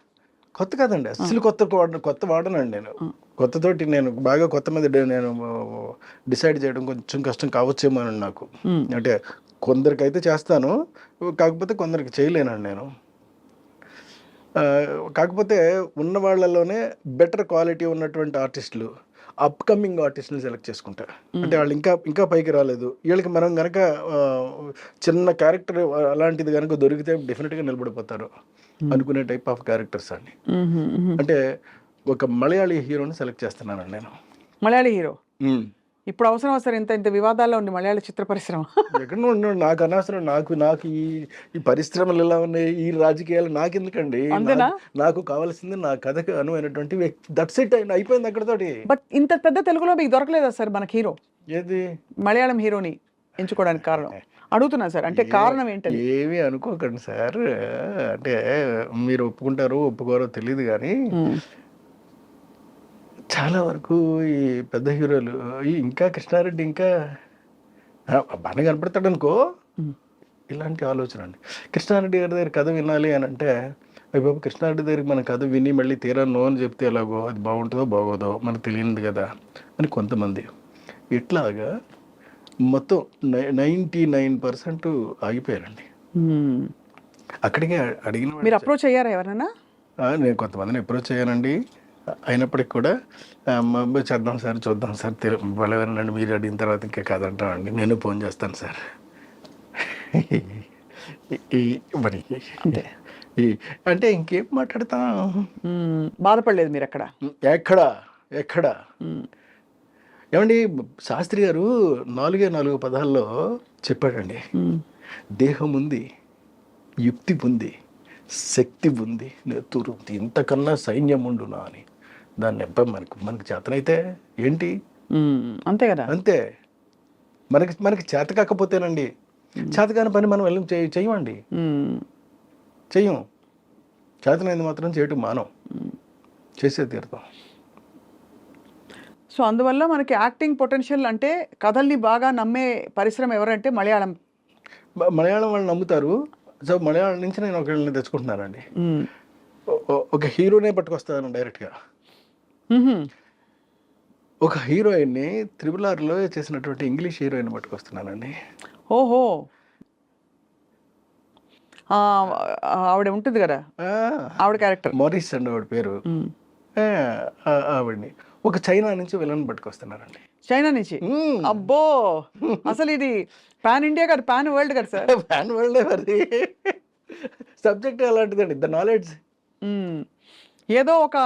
కొత్త కాదండి, అసలు కొత్త వాడనండి నేను. కొత్తతోటి నేను బాగా కొత్త మీద నేను డిసైడ్ చేయడం కొంచెం కష్టం కావచ్చేమో అని నాకు. అంటే కొందరికైతే చేస్తాను, కాకపోతే కొందరికి చేయలేనండి నేను. కాకపోతే ఉన్న వాళ్ళలోనే బెటర్ క్వాలిటీ ఉన్నటువంటి ఆర్టిస్టులు, అప్కమింగ్ ఆర్టిస్టులు సెలెక్ట్ చేసుకుంటా. అంటే వాళ్ళు ఇంకా పైకి రాలేదు, వీళ్ళకి మనం కనుక చిన్న క్యారెక్టర్ అలాంటిది కనుక దొరికితే డెఫినెట్గా నిలబడిపోతారు అనుకునే టైప్ ఆఫ్ క్యారెక్టర్స్ అండి. అంటే ఒక మలయాళీ హీరోని సెలెక్ట్ చేస్తున్నానండి నేను. మలయాళీ హీరో ఇప్పుడు అవసరం సార్? ఇంత వివాదాల్లో ఉంది మలయాళ చిత్ర పరిశ్రమ. ఎక్కడ ఉన్నాడు, నాకు అనవసరం. నాకు ఈ పరిశ్రమలు ఎలా ఉన్నాయి, ఈ రాజకీయాలు నాకు ఎందుకండి. నాకు కావాల్సింది నా కథకు అనువైనటువంటి వ్యక్తి, దట్స్ ఇట్, అయిపోయింది అక్కడతోటి. బట్ ఇంత పెద్ద తెలుగులో మీకు దొరకలేదా సార్ మనకి హీరో? ఏది మలయాళం హీరోని ఎంచుకోవడానికి కారణం అడుగుతున్నా సార్. అంటే కారణం ఏంటంటే ఏమీ అనుకోకండి సార్, అంటే మీరు ఒప్పుకుంటారో ఒప్పుకోరో తెలియదు కానీ చాలా వరకు ఈ పెద్ద హీరోలు ఇంకా కృష్ణారెడ్డి ఇంకా బాగా కనపడతాడు అనుకో, ఇలాంటి ఆలోచన అండి. కృష్ణారెడ్డి గారి దగ్గర కథ వినాలి అని అంటే, అయ్యి బాబు కృష్ణారెడ్డి దగ్గరికి మన కథ విని మళ్ళీ తీరా నో అని చెప్తే ఎలాగో, అది బాగుంటుందో బాగోదో మనకు తెలియదు కదా అని కొంతమంది. ఇట్లాగా మొత్తం 99% ఆగిపోయారండి. అక్కడికే అడిగిన మీరు అప్రోచ్ అయ్యారా ఎవరైనా? నేను కొంతమందిని అప్రోచ్ అయ్యానండి. అయినప్పటికి కూడా చేద్దాం సార్, చూద్దాం సార్, బలవేనండి, మీరు అడిగిన తర్వాత ఇంకా కాదంటామండి, నేను ఫోన్ చేస్తాను సార్. మరి అంటే ఇంకేం మాట్లాడతాం. బాధపడలేదు మీరు అక్కడ? ఎక్కడ ఏమండి, శాస్త్రి గారు 4 పదాల్లో చెప్పాడండి. దేహం ఉంది, యుక్తి ఉంది, శక్తి ఉంది, నెత్తురు ఉంది, ఇంతకన్నా సైన్యం ఉండునా అని. దాన్ని మనకి చేతనైతే ఏంటి, అంతే కదా, అంతే. మనకి చేత కాకపోతేనండి, చేతకాని పని మనం వెళ్ళి చెయ్యమండి, చెయ్యం. చేతనైంది మాత్రం చేయటం మానం, చేసే తీరుతాం. సో అందువల్ల మనకి యాక్టింగ్ పొటెన్షియల్, అంటే కథల్ని బాగా నమ్మే పరిశ్రమ ఎవరంటే మలయాళం వాళ్ళు నమ్ముతారు. సో మలయాళం నుంచి నేను ఒకళ్ళని తెచ్చుకుంటున్నానండి. ఒక హీరోనే పట్టుకొస్తాను డైరెక్ట్గా. ఒక హీరోయిన్ని RRRలో చేసినటువంటి ఇంగ్లీష్ హీరోయిన్ పట్టుకొస్తున్నానండి. ఓహో, ఆవిడ ఉంటుంది కదా, ఆవిడ క్యారెక్టర్ మారిస్ అండి ఆవిడ పేరు. ఆవిడ్ని ఒక చైనా నుంచి విలన్ పట్టుకొస్తున్నారండి. చైనా నుంచి? అబ్బో, అసలు ఇది పాన్ ఇండియా కాదు, పాన్ వరల్డ్ కదా సార్. పాన్ వరల్డ్ మరి. సబ్జెక్ట్ అలాంటిదండి, ద నాలెడ్జ్. ఏదో ఒక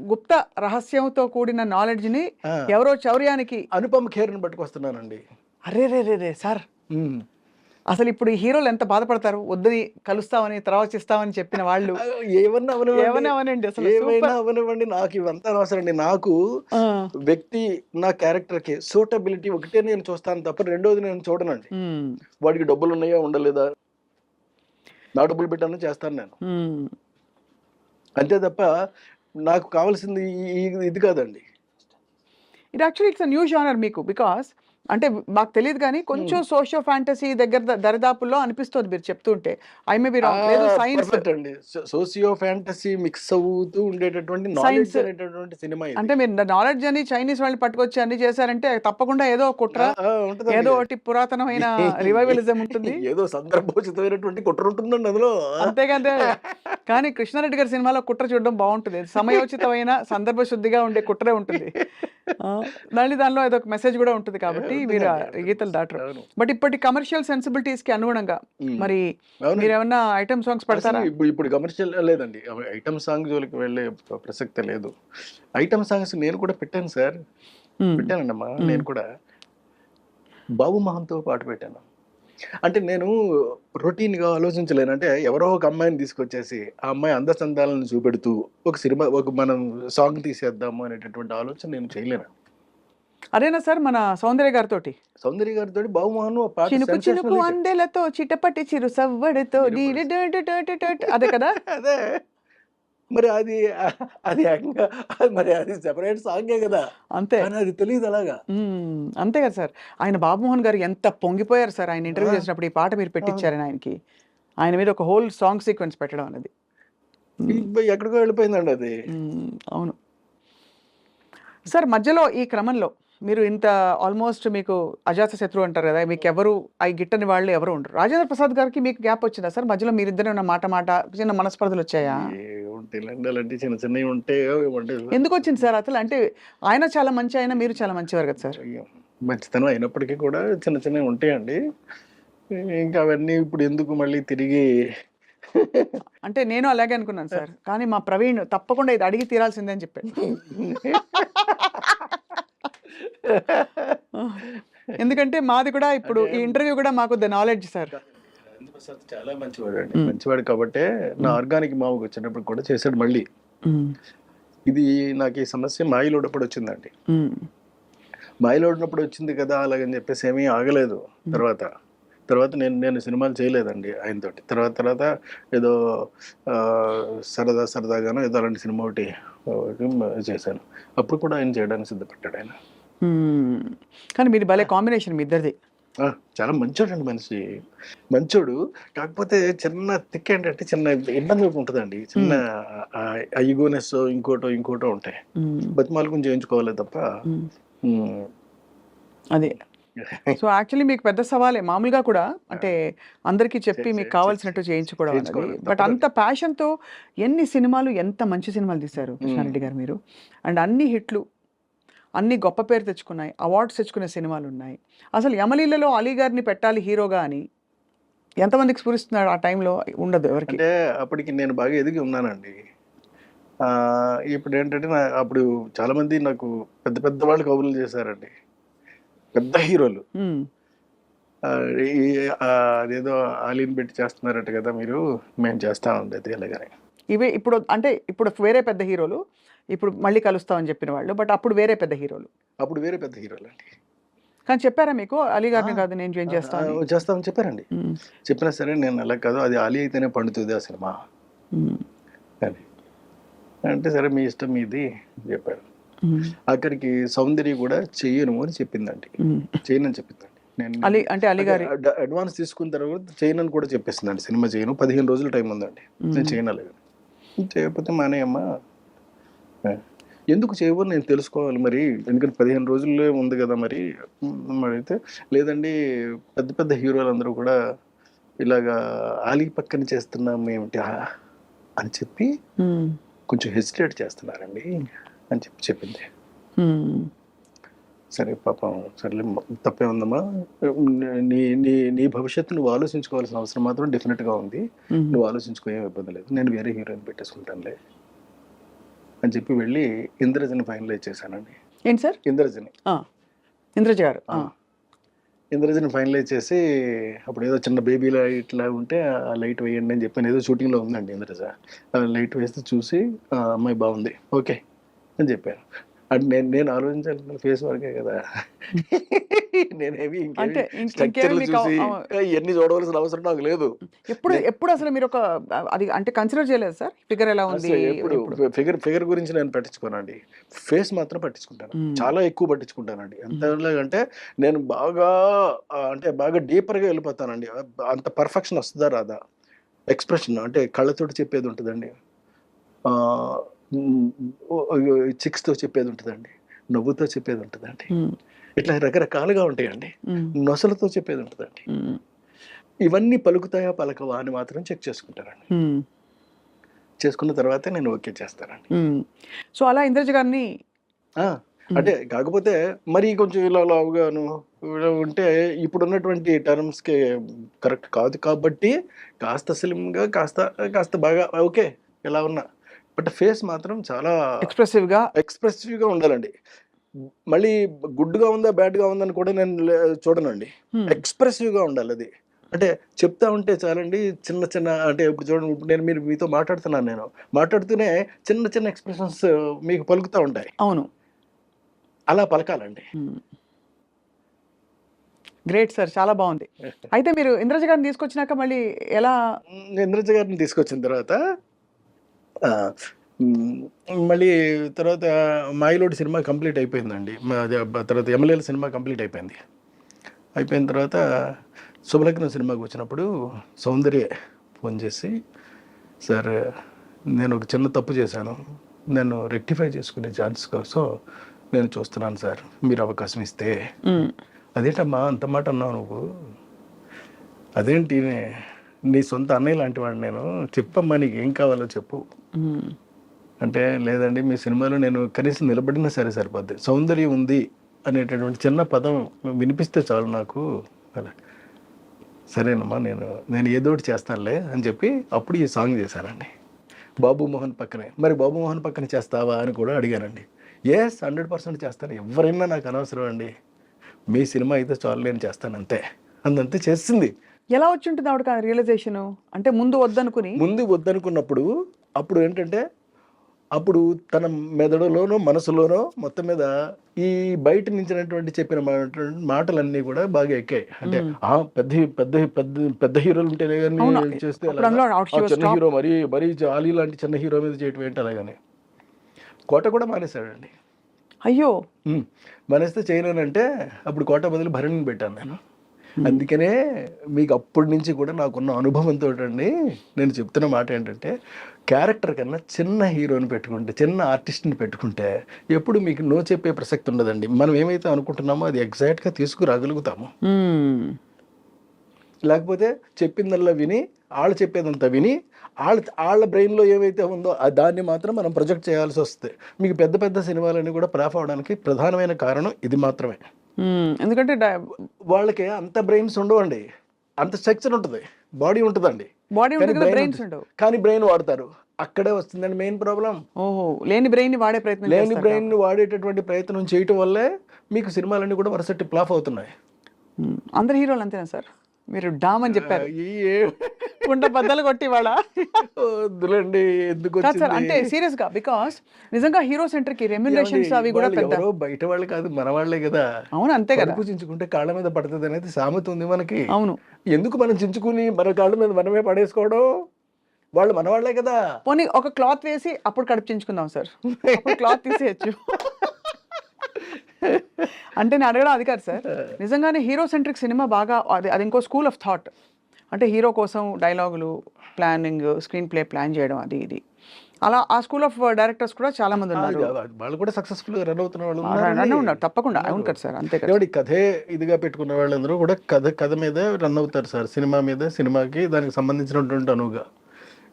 గుప్త రహస్యంతో కూడిన నాలెడ్జ్ ని ఎవరో చౌర్యానికి అనుపమ్ ఖేర్ని పట్టుకొస్తున్నానండి. అరే రే రే రే సార్, అసలు ఇప్పుడు ఈ హీరోలు ఎంత బాధపడతారు, వద్దని కలుస్తామని తర్వాత ఇస్తామని చెప్పిన వాళ్ళు. ఏమన్నా అవనండి, అసలు ఏమైనా అవనివ్వండి, నాకు ఇవంతా అవసరం అండి. నాకు వ్యక్తి, నా క్యారెక్టర్ కి సూటబిలిటీ ఒకటే నేను చూస్తాను తప్ప రెండోది నేను చూడనండి. వాడికి డబ్బులు ఉన్నాయా ఉండలేదా, నా డబ్బులు పెట్టాను చేస్తాను నేను, అంతే తప్ప నాకు కావాల్సింది ఇది కాదండి. It actually it's new genre మీకు, బికాస్ అంటే మాకు తెలియదు కానీ కొంచెం సోషియో ఫ్యాంటసీ దగ్గర దరిదాపుల్లో అనిపిస్తుంది మీరు చెప్తుంటే. I may be wrong. లేదు, సైన్స్ అండి, సోషియో ఫ్యాంటసీ మిక్స్ అవుతూ ఉండేటటువంటి నాలెడ్జ్ అనేటటువంటి సినిమా. అంటే మీరు నాలెడ్జ్ అని చైనీస్ వాళ్ళు పట్టుకొచ్చి అన్ని చేశారంటే తప్పకుండా ఏదో కుట్ర, ఏదో ఒకటి పురాతనమైన రివైవలిజం ఉంటుంది, ఏదో సందర్భోచితమైనటువంటి కుట్ర ఉంటుందండి అందులో, అంతేకాదే. కానీ కృష్ణారెడ్డి గారి సినిమాలో కుట్ర చూడడం బాగుంటుంది, సమయోచితమైన సందర్భ శుద్ధిగా ఉండే కుట్రే ఉంటుంది. దానిలో ఏదో ఒక మెసేజ్ కూడా ఉంటుంది కాబట్టి మీరు గీతలు దాటరు. బట్ ఇప్పటి కమర్షియల్ సెన్సిబిలిటీస్ కి అనుగుణంగా మరి మీరు ఏమన్నా ఐటమ్ సాంగ్స్ పడతారా? ఇప్పుడు కమర్షియల్ లేదండి, ఐటమ్ సాంగ్ జోలికి వెళ్ళే ప్రసక్తే లేదు. ఐటమ్ సాంగ్స్ నేను కూడా పెట్టాను సార్. పెట్టానండమ్మా. నేను కూడా బాబు మోహన్తో పాటు పెట్టాను. అంటే నేను రొటీన్గా ఆలోచించలేను. అంటే ఎవరో ఒక అమ్మాయిని తీసుకొచ్చేసి ఆ అమ్మాయి అందచందాలను చూపెడుతూ ఒక సినిమా మనం సాంగ్ తీసేద్దాము అనేటటువంటి ఆలోచన నేను చేయలేను. అదేనా సార్ మన సౌందర్య గారితోటి సౌందర్య గారితో బాబు మోహన్ ఆ పాట చినుకు చినుకు sensational hit. అందెలతో చిటపటి చిరు సవ్వడితో అదే కదా. అదే మరి అది అది ఏకంగా మరి అది సెపరేట్ సాంగే కదా, అంతే. కానీ అది తెలియదు అలాగా. అంతే కదా సార్. ఆయన బాబుమోహన్ గారు ఎంత పొంగిపోయారు సార్ ఆయన ఇంటర్వ్యూ చేసినప్పుడు ఈ పాట మీరు పెట్టించారని ఆయనకి. ఆయన మీద ఒక హోల్ సాంగ్ సీక్వెన్స్ పెట్టడం అనేది. ఎక్కడికో వెళ్ళిపోయిందండి అది. అవును సార్. మధ్యలో ఈ క్రమంలో మీరు ఇంత ఆల్మోస్ట్ మీకు అజాత శత్రువు అంటారు కదా, మీకు ఎవరు అవి గిట్టని వాళ్ళు ఎవరు ఉండరు. రాజేంద్ర ప్రసాద్ గారికి మీకు గ్యాప్ వచ్చిందా సార్ మధ్యలో? మీరిద్దరే ఉన్న మాట చిన్న మనస్పర్ధలు వచ్చాయా? ఉంటాయిలేండి అలాంటి చిన్న చిన్నవి ఉంటే ఎందుకు వచ్చింది సార్ అసలు? అంటే ఆయన చాలా మంచి, ఆయన మీరు చాలా మంచివారు కదా సార్. మంచితనం అయినప్పటికీ కూడా చిన్న చిన్నవి ఉంటాయండి. ఇంకా అవన్నీ ఇప్పుడు ఎందుకు మళ్ళీ తిరిగి అంటే నేను అలాగే అనుకున్నాను సార్, కానీ మా ప్రవీణ్ తప్పకుండా ఇది అడిగి తీరాల్సిందే అని చెప్పాడు. ఎందుకంటే మాది కూడా ఇప్పుడు ఈ ఇంటర్వ్యూ కూడా మాకు the knowledge sir. Rajendra Prasad చాలా మంచివాడు అండి. మంచివాడు కాబట్టే నా ఆర్గానిక్ మావుకి వచ్చేటప్పుడు కూడా చేశాడు మళ్ళీ. ఇది నాకు ఈ సమస్య మాయిలోడప్పుడు వచ్చిందండి. మాయిలోడినప్పుడు వచ్చింది కదా అలాగని చెప్పేసి ఏమీ ఆగలేదు. తర్వాత నేను సినిమాలు చేయలేదండి ఆయనతోటి. తర్వాత ఏదో సరదాగానో ఏదో అలాంటి సినిమా ఒకటి చేశాను. అప్పుడు కూడా ఆయన చేయడానికి సిద్ధపడ్డాడు ఆయన. కానీ మీది భలే కాంబినేషన్ మీ ఇద్దరిది. చాలా మంచోడు అండి మనిషి, మంచోడు. కాకపోతే చిన్న తిక్క ఏంటంటే చిన్న ఇబ్బంది ఉంటుందండి. చిన్న ఈగోనెస్ ఇంకోటో ఉంటాయి. బతిమాలకు చేయించుకోవాలి తప్ప. అదే. సో యాక్చువల్లీ మీకు పెద్ద సవాలే మామూలుగా కూడా, అంటే అందరికీ చెప్పి మీకు కావాల్సినట్టు చేయించుకోవడం అనేది. బట్ అంత ప్యాషన్తో ఎన్ని సినిమాలు, ఎంత మంచి సినిమాలు తీశారు కృష్ణారెడ్డి గారు మీరు. అండ్ అన్ని హిట్లు, అన్ని గొప్ప పేరు తెచ్చుకున్నాయి, అవార్డ్స్ తెచ్చుకునే సినిమాలు ఉన్నాయి. అసలు యమలీలలో అలీ గారిని పెట్టాలి హీరోగా అని ఎంతమందికి స్ఫురిస్తున్నాడు ఆ టైంలో? ఉండదు ఎవరికి. అంటే అప్పటికి నేను బాగా ఎదిగి ఉన్నానండి. ఇప్పుడు ఏంటంటే అప్పుడు చాలా మంది నాకు పెద్ద వాళ్ళు కబుర్లు చేశారండి, పెద్ద హీరోలు. అదేదో ఆలీని పెట్టి చేస్తున్నారట కదా మీరు, మేము చేస్తా ఉండేది అలాగనే. ఇవే ఇప్పుడు అంటే ఇప్పుడు వేరే పెద్ద హీరోలు, ఇప్పుడు మళ్ళీ కలుస్తామని చెప్పిన వాళ్ళు, బట్ అప్పుడు వేరే పెద్ద హీరోలు అండి. కానీ చెప్పారా మీకు అలీ గారిని కాదు నేను జాయిన్ చేస్తామని చెప్పారండి. చెప్పినా సరే నేను అలా కాదు, అది అలీ అయితేనే పండుతుంది ఆ సినిమా అని అంటే, సరే మీ ఇష్టం మీది చెప్పారు. అక్కడికి సౌందర్య కూడా చెయ్యను అని చెప్పిందండి. చేయనని చెప్పిందండి. నేను అలీ గారి అడ్వాన్స్ తీసుకున్న తర్వాత చేయనని కూడా చెప్పేసిందండి. సినిమా చేయను, 15 రోజులు టైం ఉందండి, నేను చేయను అలాగే. చేయకపోతే మానేయమ్మా, ఎందుకు చేయవు నేను తెలుసుకోవాలి మరి, ఎందుకంటే 15 రోజుల్లో ఉంది కదా మరి అయితే. లేదండి పెద్ద హీరోలు అందరూ కూడా ఇలాగా ఆలీ పక్కన చేస్తున్నాం ఏమిటి అని చెప్పి కొంచెం హెసిటేట్ చేస్తున్నారండి అని చెప్పింది. సరే పాపం సర్లే తప్పే ఉందమ్మా, నీ భవిష్యత్తు నువ్వు ఆలోచించుకోవాల్సిన అవసరం మాత్రం డెఫినెట్గా ఉంది, నువ్వు ఆలోచించుకో, ఏం ఇబ్బంది లేదు, నేను వేరే హీరోయిన్ పెట్టేసుకుంటానులే అని చెప్పి వెళ్ళి ఇంద్రజని ఫైనలైజ్ చేశానండి. ఏంటి సార్? ఇంద్రజ గారు. ఇంద్రజని ఫైనలైజ్ చేసి అప్పుడు ఏదో చిన్న బేబీ లైట్ లా ఉంటే ఆ లైట్ వేయండి అని చెప్పి ఏదో షూటింగ్లో ఉందండి ఇంద్రజ. లైట్ వేస్తే చూసి అమ్మాయి బాగుంది ఓకే అని చెప్పాను. అంటే నేను ఆలోచించాలి ఫేస్ వరకే కదా, నేనేమి ఇవన్నీ చూడవలసిన అవసరం నాకు లేదు. ఎప్పుడు అసలు మీరు ఒక అది అంటే కన్సిడర్ చేయలేదు సార్ ఫిగర్ ఎలా ఉంది? ఎప్పుడు ఫిగర్ గురించి నేను పట్టించుకోనండి, ఫేస్ మాత్రం పట్టించుకుంటాను, చాలా ఎక్కువ పట్టించుకుంటానండి. ఎంతలాగంటే నేను బాగా డీపర్గా వెళ్ళిపోతానండి. అంత పర్ఫెక్షన్ వస్తుందా రాదా, ఎక్స్ప్రెషన్ అంటే కళ్ళతోటి చెప్పేది ఉంటుందండి, చిక్స్తో చెప్పేది ఉంటుందండి, నవ్వుతో చెప్పేది ఉంటుందండి, ఇట్లా రకరకాలుగా ఉంటాయండి, నొసలతో చెప్పేది ఉంటుందండి. ఇవన్నీ పలుకుతాయా పలకవా అని మాత్రం చెక్ చేసుకుంటానండి. చేసుకున్న తర్వాతే నేను ఓకే చేస్తానండి. సో అలా ఇంద్రజ గారిని అంటే కాకపోతే మరి కొంచెం ఇలా లావుగాను ఉంటే ఇప్పుడున్నటువంటి టర్మ్స్కి కరెక్ట్ కాదు కాబట్టి కాస్త స్లిమ్గా కాస్త బాగా ఓకే ఇలా ఉన్నా, బట్ ఫేస్ మాత్రం చాలా ఎక్స్ప్రెసివ్గా ఉండాలండి. మళ్ళీ గుడ్గా ఉందా బ్యాడ్గా ఉందని కూడా నేను చూడనండి. ఎక్స్ప్రెసివ్గా ఉండాలి అది. అంటే చెప్తా ఉంటే చాలండి, చిన్న చిన్న అంటే ఇప్పుడు చూడండి, ఇప్పుడు నేను మీతో మాట్లాడుతున్నాను, నేను మాట్లాడుతూనే చిన్న చిన్న ఎక్స్ప్రెషన్స్ మీకు పలుకుతూ ఉంటాయి. అవును, అలా పలకాలండి. గ్రేట్ సార్, చాలా బాగుంది. అయితే మీరు ఇంద్రజ గారిని తీసుకొచ్చినాక మళ్ళీ ఎలా? ఇంద్రజ గారిని తీసుకొచ్చిన తర్వాత మళ్ళీ తర్వాత మాయిలోడి సినిమా కంప్లీట్ అయిపోయిందండి. తర్వాత ఎమ్మెల్యేల సినిమా కంప్లీట్ అయిపోయింది. అయిపోయిన తర్వాత శుభలగ్నం సినిమాకి వచ్చినప్పుడు సౌందర్య ఫోన్ చేసి, సార్ నేను ఒక చిన్న తప్పు చేశాను, నేను రెక్టిఫై చేసుకునే ఛాన్స్ కోసం నేను చూస్తున్నాను సార్, మీరు అవకాశం ఇస్తే. అదేంటమ్మా అంత మాట అన్నావు నువ్వు, అదేంటి నీ సొంత అన్నయ్య లాంటి వాడు నేను, చెప్పమ్మా నీకు ఏం కావాలో చెప్పు అంటే, లేదండి మీ సినిమాలో నేను కనీసం నిలబడినా సరే సరిపోద్ది, సౌందర్యం ఉంది అనేటటువంటి చిన్న పదం వినిపిస్తే చాలు నాకు. అలా సరేనమ్మా నేను ఏదోటి చేస్తానులే అని చెప్పి అప్పుడు ఈ సాంగ్ చేశానండి. బాబు మోహన్ పక్కనే. మరి బాబు మోహన్ పక్కన చేస్తావా అని కూడా అడిగానండి. 100% చేస్తాను, ఎవరైనా నాకు అనవసరం అండి, మీ సినిమా అయితే చాలు నేను చేస్తాను అంతే, అంతే చేసింది. ఎలా వచ్చి ఉంటుంది ఆవిడ రియలైజేషన్? అంటే ముందు వద్దనుకున్నప్పుడు అప్పుడు ఏంటంటే, అప్పుడు తన మెదడులోనో మనసులోనో మొత్తం మీద ఈ బయట నుంచినటువంటి చెప్పిన మాటలన్నీ కూడా బాగా ఎక్కాయి. అంటే పెద్ద పెద్ద పెద్ద పెద్ద హీరోలు ఉంటేనే కానీ చేస్తే చిన్న హీరో మరీ ఆలీ లాంటి చిన్న హీరో మీద చేయటం ఏంటి అలాగని కోట కూడా మానేశాడండి. అయ్యో, మానేస్తే చేయలేనంటే అప్పుడు కోట బదులు భరణిని పెట్టాను నేను. అందుకనే మీకు అప్పటి నుంచి కూడా నాకున్న అనుభవంతో అండి నేను చెప్తున్న మాట ఏంటంటే, క్యారెక్టర్ కన్నా చిన్న హీరోని పెట్టుకుంటే, చిన్న ఆర్టిస్ట్ని పెట్టుకుంటే ఎప్పుడు మీకు నో చెప్పే ప్రసక్తి ఉండదండి. మనం ఏమైతే అనుకుంటున్నామో అది ఎగ్జాక్ట్గా తీసుకురాగలుగుతాము. లేకపోతే చెప్పిందల్లా విని, వాళ్ళు చెప్పేదంతా విని, వాళ్ళ బ్రెయిన్లో ఏమైతే ఉందో దాన్ని మాత్రం మనం ప్రొజెక్ట్ చేయాల్సి వస్తుంది. మీకు పెద్ద పెద్ద సినిమాలన్నీ కూడా ఫ్లాప్ అవడానికి ప్రధానమైన కారణం ఇది మాత్రమే. ఎందుకంటే వాళ్ళకి అంత బ్రెయిన్స్ ఉండవండి, అంత స్ట్రక్చర్ ఉంటుంది, బాడీ ఉంటుందండి, కానీ బ్రెయిన్ వాడతారు. అక్కడే వస్తుందండి మెయిన్ ప్రాబ్లం. లేని బ్రెయిన్ వాడేటటువంటి ప్రయత్నం చేయటం వల్లే మీకు సినిమాలన్నీ కూడా వరుసటి ఫ్లాప్ అవుతున్నాయి. అందరు హీరోలు అంతేనా సార్? మీరు డామ్ అని చెప్పారు, కుండ బద్దలు కొట్టి వాళ్ళ వద్దులండి, ఎందుకు సార్ అంటే సీరియస్ గా? బికాస్ నిజంగా హీరో సెంటర్ కి రెమ్యునరేషన్స్ అవి కూడా పెద్ద బయట వాళ్ళు కాదు, మన వాళ్ళే కదా. అవును, అంతే కదా. చించుకుంటే కాళ్ళ మీద పడుతుంది అనేది సామెత ఉంది మనకి. అవును, ఎందుకు మనం చించుకుని మన కాళ్ళ మీద మనమే పడేసుకోవడం? వాళ్ళు మన వాళ్ళే కదా. పోనీ ఒక క్లాత్ వేసి అప్పుడు కడుపు చించుకుందాం సార్, క్లాత్ తీసేయచ్చు. అంటే నేను అడగడం అది కాదు సార్, నిజంగానే హీరో సెంట్రిక్ సినిమా బాగా అది ఇంకో స్కూల్ ఆఫ్ థాట్. అంటే హీరో కోసం డైలాగులు, ప్లానింగ్, స్క్రీన్ ప్లే ప్లాన్ చేయడం, అది ఇది అలా ఆ స్కూల్ ఆఫ్ డైరెక్టర్స్ కూడా చాలా మంది ఉన్నారు. వాళ్ళు కూడా సక్సెస్ఫుల్ గా రన్ అవుతున్న వాళ్ళు ఉన్నారు తప్పకుండా. అవును కదా సార్, అంతే కదా. కథే ఇదిగా పెట్టుకున్న వాళ్ళందరూ కూడా కథ మీద రన్ అవుతారు సార్. సినిమా మీద, సినిమాకి దానికి సంబంధించినటువంటి అనువుగా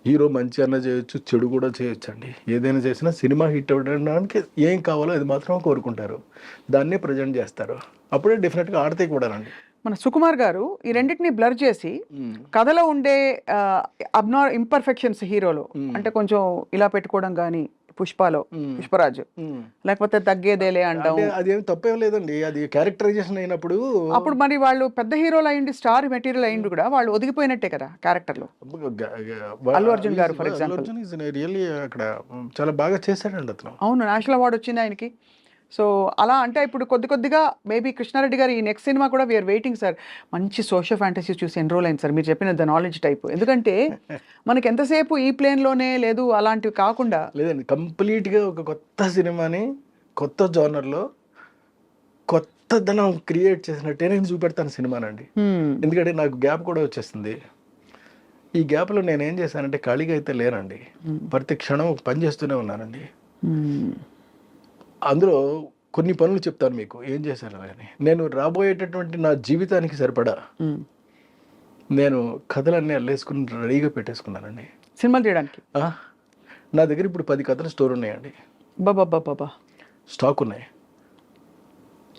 హీరో మంచి అన్న చేయొచ్చు, చెడు కూడా చేయొచ్చు అండి. ఏదైనా చేసినా సినిమా హిట్ అవ్వడానికి ఏం కావాలో అది మాత్రం కోరుకుంటారు, దాన్నే ప్రజెంట్ చేస్తారు. అప్పుడే డెఫినెట్గా ఆడతాయి కూడా అండి. మన సుకుమార్ గారు ఈ రెండింటిని బ్లర్ చేసి కథలో ఉండే ఇంపర్ఫెక్షన్స్ హీరోలో, అంటే కొంచెం ఇలా పెట్టుకోవడం కానీ, పుష్పరాజు లేకపోతే తగ్గేదేలే అంటాం, అదేం తప్పేం లేదండి, అది క్యారెక్టరైజేషన్ అయినప్పుడు. అప్పుడు మరి వాళ్ళు పెద్ద హీరోలు అయ్యింది, స్టార్ మెటీరియల్ అయ్యింది కూడా వాళ్ళు ఒదిగిపోయినట్టే కదా క్యారెక్టర్ లో. అల్లు అర్జున్ గారు ఫర్ ఎగ్జాంపుల్ రియల్లీ అక్కడ చాలా బాగా చేశాడండి అతను. అవును, నేషనల్ అవార్డు వచ్చింది ఆయనకి. సో అలా అంటే ఇప్పుడు కొద్దిగా మేబీ కృష్ణారెడ్డి గారు ఈ నెక్స్ట్ సినిమా కూడా వీఆర్ వెయిటింగ్ సార్. మంచి సోషల్ ఫ్యాంటసీ చూసి ఎన్రోల్ అయింది సార్, మీరు చెప్పిన ద నాలెడ్జ్ టైప్. ఎందుకంటే మనకి ఎంతసేపు ఈ ప్లేన్లోనే లేదు, అలాంటివి కాకుండా లేదండి, కంప్లీట్గా ఒక కొత్త సినిమాని కొత్త జోనర్లో కొత్తదనం క్రియేట్ చేసినట్టే నేను చూపెడతాను సినిమానండి. ఎందుకంటే నాకు గ్యాప్ కూడా వచ్చేస్తుంది. ఈ గ్యాప్లో నేను ఏం చేశానంటే ఖాళీగా అయితే లేనండి, ప్రతి క్షణం పని చేస్తూనే ఉన్నానండి. అందులో కొన్ని పనులు చెప్తాను మీకు ఏం చేశాను అని. నేను రాబోయేటటువంటి నా జీవితానికి సరిపడా నేను కథలన్నీ అల్లేసుకుని రెడీగా పెట్టేసుకున్నానండి సినిమాలు తీయడానికి. నా దగ్గర ఇప్పుడు 10 కథల స్టోర్ ఉన్నాయండి, స్టాక్ ఉన్నాయి.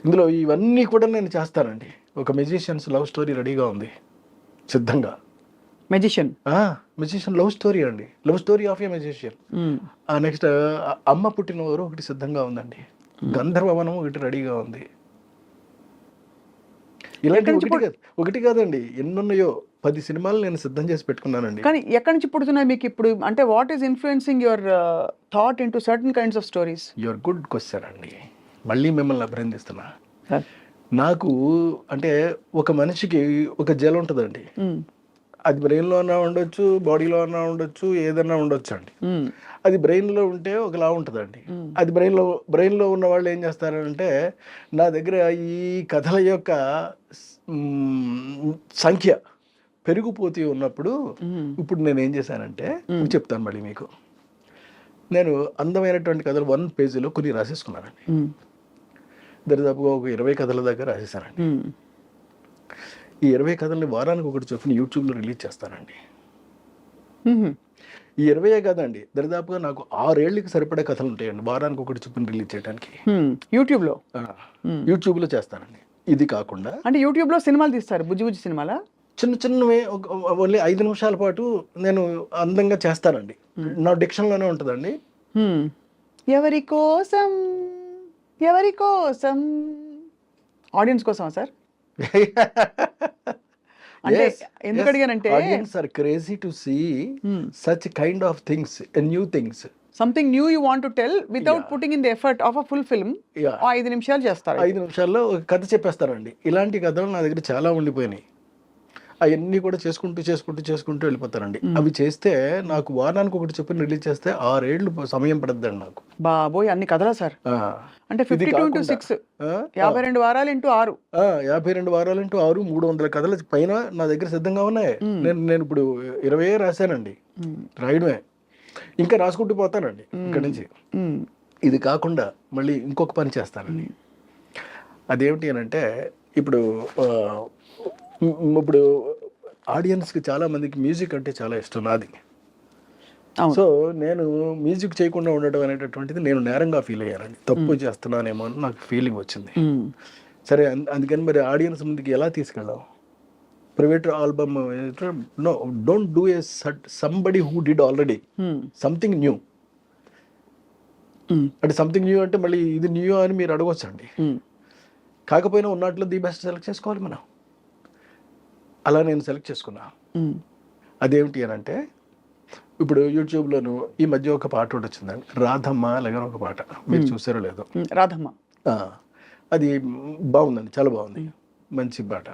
ఇందులో ఇవన్నీ కూడా నేను చేస్తానండి. ఒక మెజిషియన్స్ లవ్ స్టోరీ రెడీగా ఉంది సిద్ధంగా. మెజిషియన్ లవ్ స్టోరీ అండి, love story of A magician. Next అమ్మ పుట్టినవారు ఒకటి సిద్ధంగా ఉందండి. గంధర్వవనం ఒకటి రెడీగా ఉంది. ఇలాంటి ఎక్కడి నుంచి ఒకటి కాదండి, ఎన్నున్నాయో 10 సినిమాలు నేను సిద్ధం చేసి పెట్టుకున్నానండి. కానీ ఎక్కడి నుంచి పుడుతున్నాయి మీకు ఇప్పుడు? అంటే what is influencing your thought into certain kinds of stories? Your good question అండి, మళ్ళీ మిమ్మల్ని అభినందిస్తున్నా. నాకు అంటే ఒక మనిషికి ఒక జల ఉంటుందండి, అది బ్రెయిన్లో అన్నా ఉండొచ్చు, బాడీలో అన్నా ఉండొచ్చు, ఏదన్నా ఉండొచ్చు అండి. అది బ్రెయిన్లో ఉంటే ఒకలా ఉంటుందండి. అది బ్రెయిన్లో ఉన్న వాళ్ళు ఏం చేస్తారంటే, నా దగ్గర ఈ కథల యొక్క సంఖ్య పెరిగిపోతూ ఉన్నప్పుడు ఇప్పుడు నేను ఏం చేశానంటే చెప్తాను మళ్ళీ మీకు. నేను అందమైనటువంటి కథలు 1 పేజీలో కొన్ని రాసేసుకున్నానండి. దరిదాపుగా ఒక 20 కథల దగ్గర రాసేసానండి. ఈ 20 కథల్ని వారానికి ఒకటి చొప్పున యూట్యూబ్లో రిలీజ్ చేస్తానండి. ఈ 20 కాదండి, దరిదాపుగా నాకు 6 ఏళ్ళకి సరిపడే కథలు ఉంటాయండి వారానికి ఒకటి చొప్పున రిలీజ్ చేయడానికి. యూట్యూబ్లో చేస్తానండి. ఇది కాకుండా అంటే యూట్యూబ్లో సినిమాలు తీస్తారు, బుజ్జి బుజ్జి సినిమాలా? చిన్నవి ఓన్లీ 5 నిమిషాల పాటు నేను అందంగా చేస్తానండి. నా డిక్షన్లోనే ఉంటుందండి. ఎవరి కోసం ఎవరి కోసం, ఆడియన్స్ కోసమా సార్? అంటే ఎందుకు అడిగానంటే audience are crazy to see such kind of things, new things, something new you want to tell without putting in the effort of a full film. 5 నిమిషాలు చేస్తారు, 5 నిమిషాల్లో ఒక కథ చెప్పేస్తారండి. ఇలాంటి కథలు నా దగ్గర చాలా ఉండిపోయినాయి. అవన్నీ కూడా చేసుకుంటూ వెళ్ళిపోతానండి. అవి చేస్తే నాకు వారానికి ఒకటి చొప్పున రిలీజ్ చేస్తే 6 ఏళ్ళు సమయం పడుతుందండి నాకు. బాబోయ్, అన్ని కథలా సార్? అంటే 52 into 6, 52 వారాలు ఇంటూ 6, 52 వారాలు ఇంటూ 6, 300 కథల పైన నా దగ్గర సిద్ధంగా ఉన్నాయి. నేను ఇప్పుడు 20 రాశానండి, రాయడమే. ఇంకా రాసుకుంటూ పోతానండి ఇక్కడి నుంచి. ఇది కాకుండా మళ్ళీ ఇంకొక పని చేస్తానండి. అదేమిటి అని అంటే, ఇప్పుడు ఆడియన్స్కి చాలా మందికి మ్యూజిక్ అంటే చాలా ఇష్టం నాది. సో నేను మ్యూజిక్ చేయకుండా ఉండటం అనేటటువంటిది నేను నేరంగా ఫీల్ అయ్యానండి. తప్పు చేస్తున్నానేమో అని నాకు ఫీలింగ్ వచ్చింది. సరే, అందుకని మరి ఆడియన్స్ ముందుకి ఎలా తీసుకెళ్ళాం? Private album, no, don't do a somebody who did already something new. అంటే సంథింగ్ న్యూ అంటే మళ్ళీ ఇది న్యూ అని మీరు అడగొచ్చండి. కాకపోయినా ఉన్నట్లు ది బెస్ట్ సెలెక్ట్ చేసుకోవాలి మనం. అలా నేను సెలెక్ట్ చేసుకున్నా. అదేమిటి అని అంటే, ఇప్పుడు యూట్యూబ్లోను ఈ మధ్య ఒక పాట ఒకటి వచ్చిందండి, రాధమ్మ అలాగే ఒక పాట. మీరు చూసారో లేదో? రాధమ్మ, అది బాగుందండి, చాలా బాగుంది, మంచి పాట.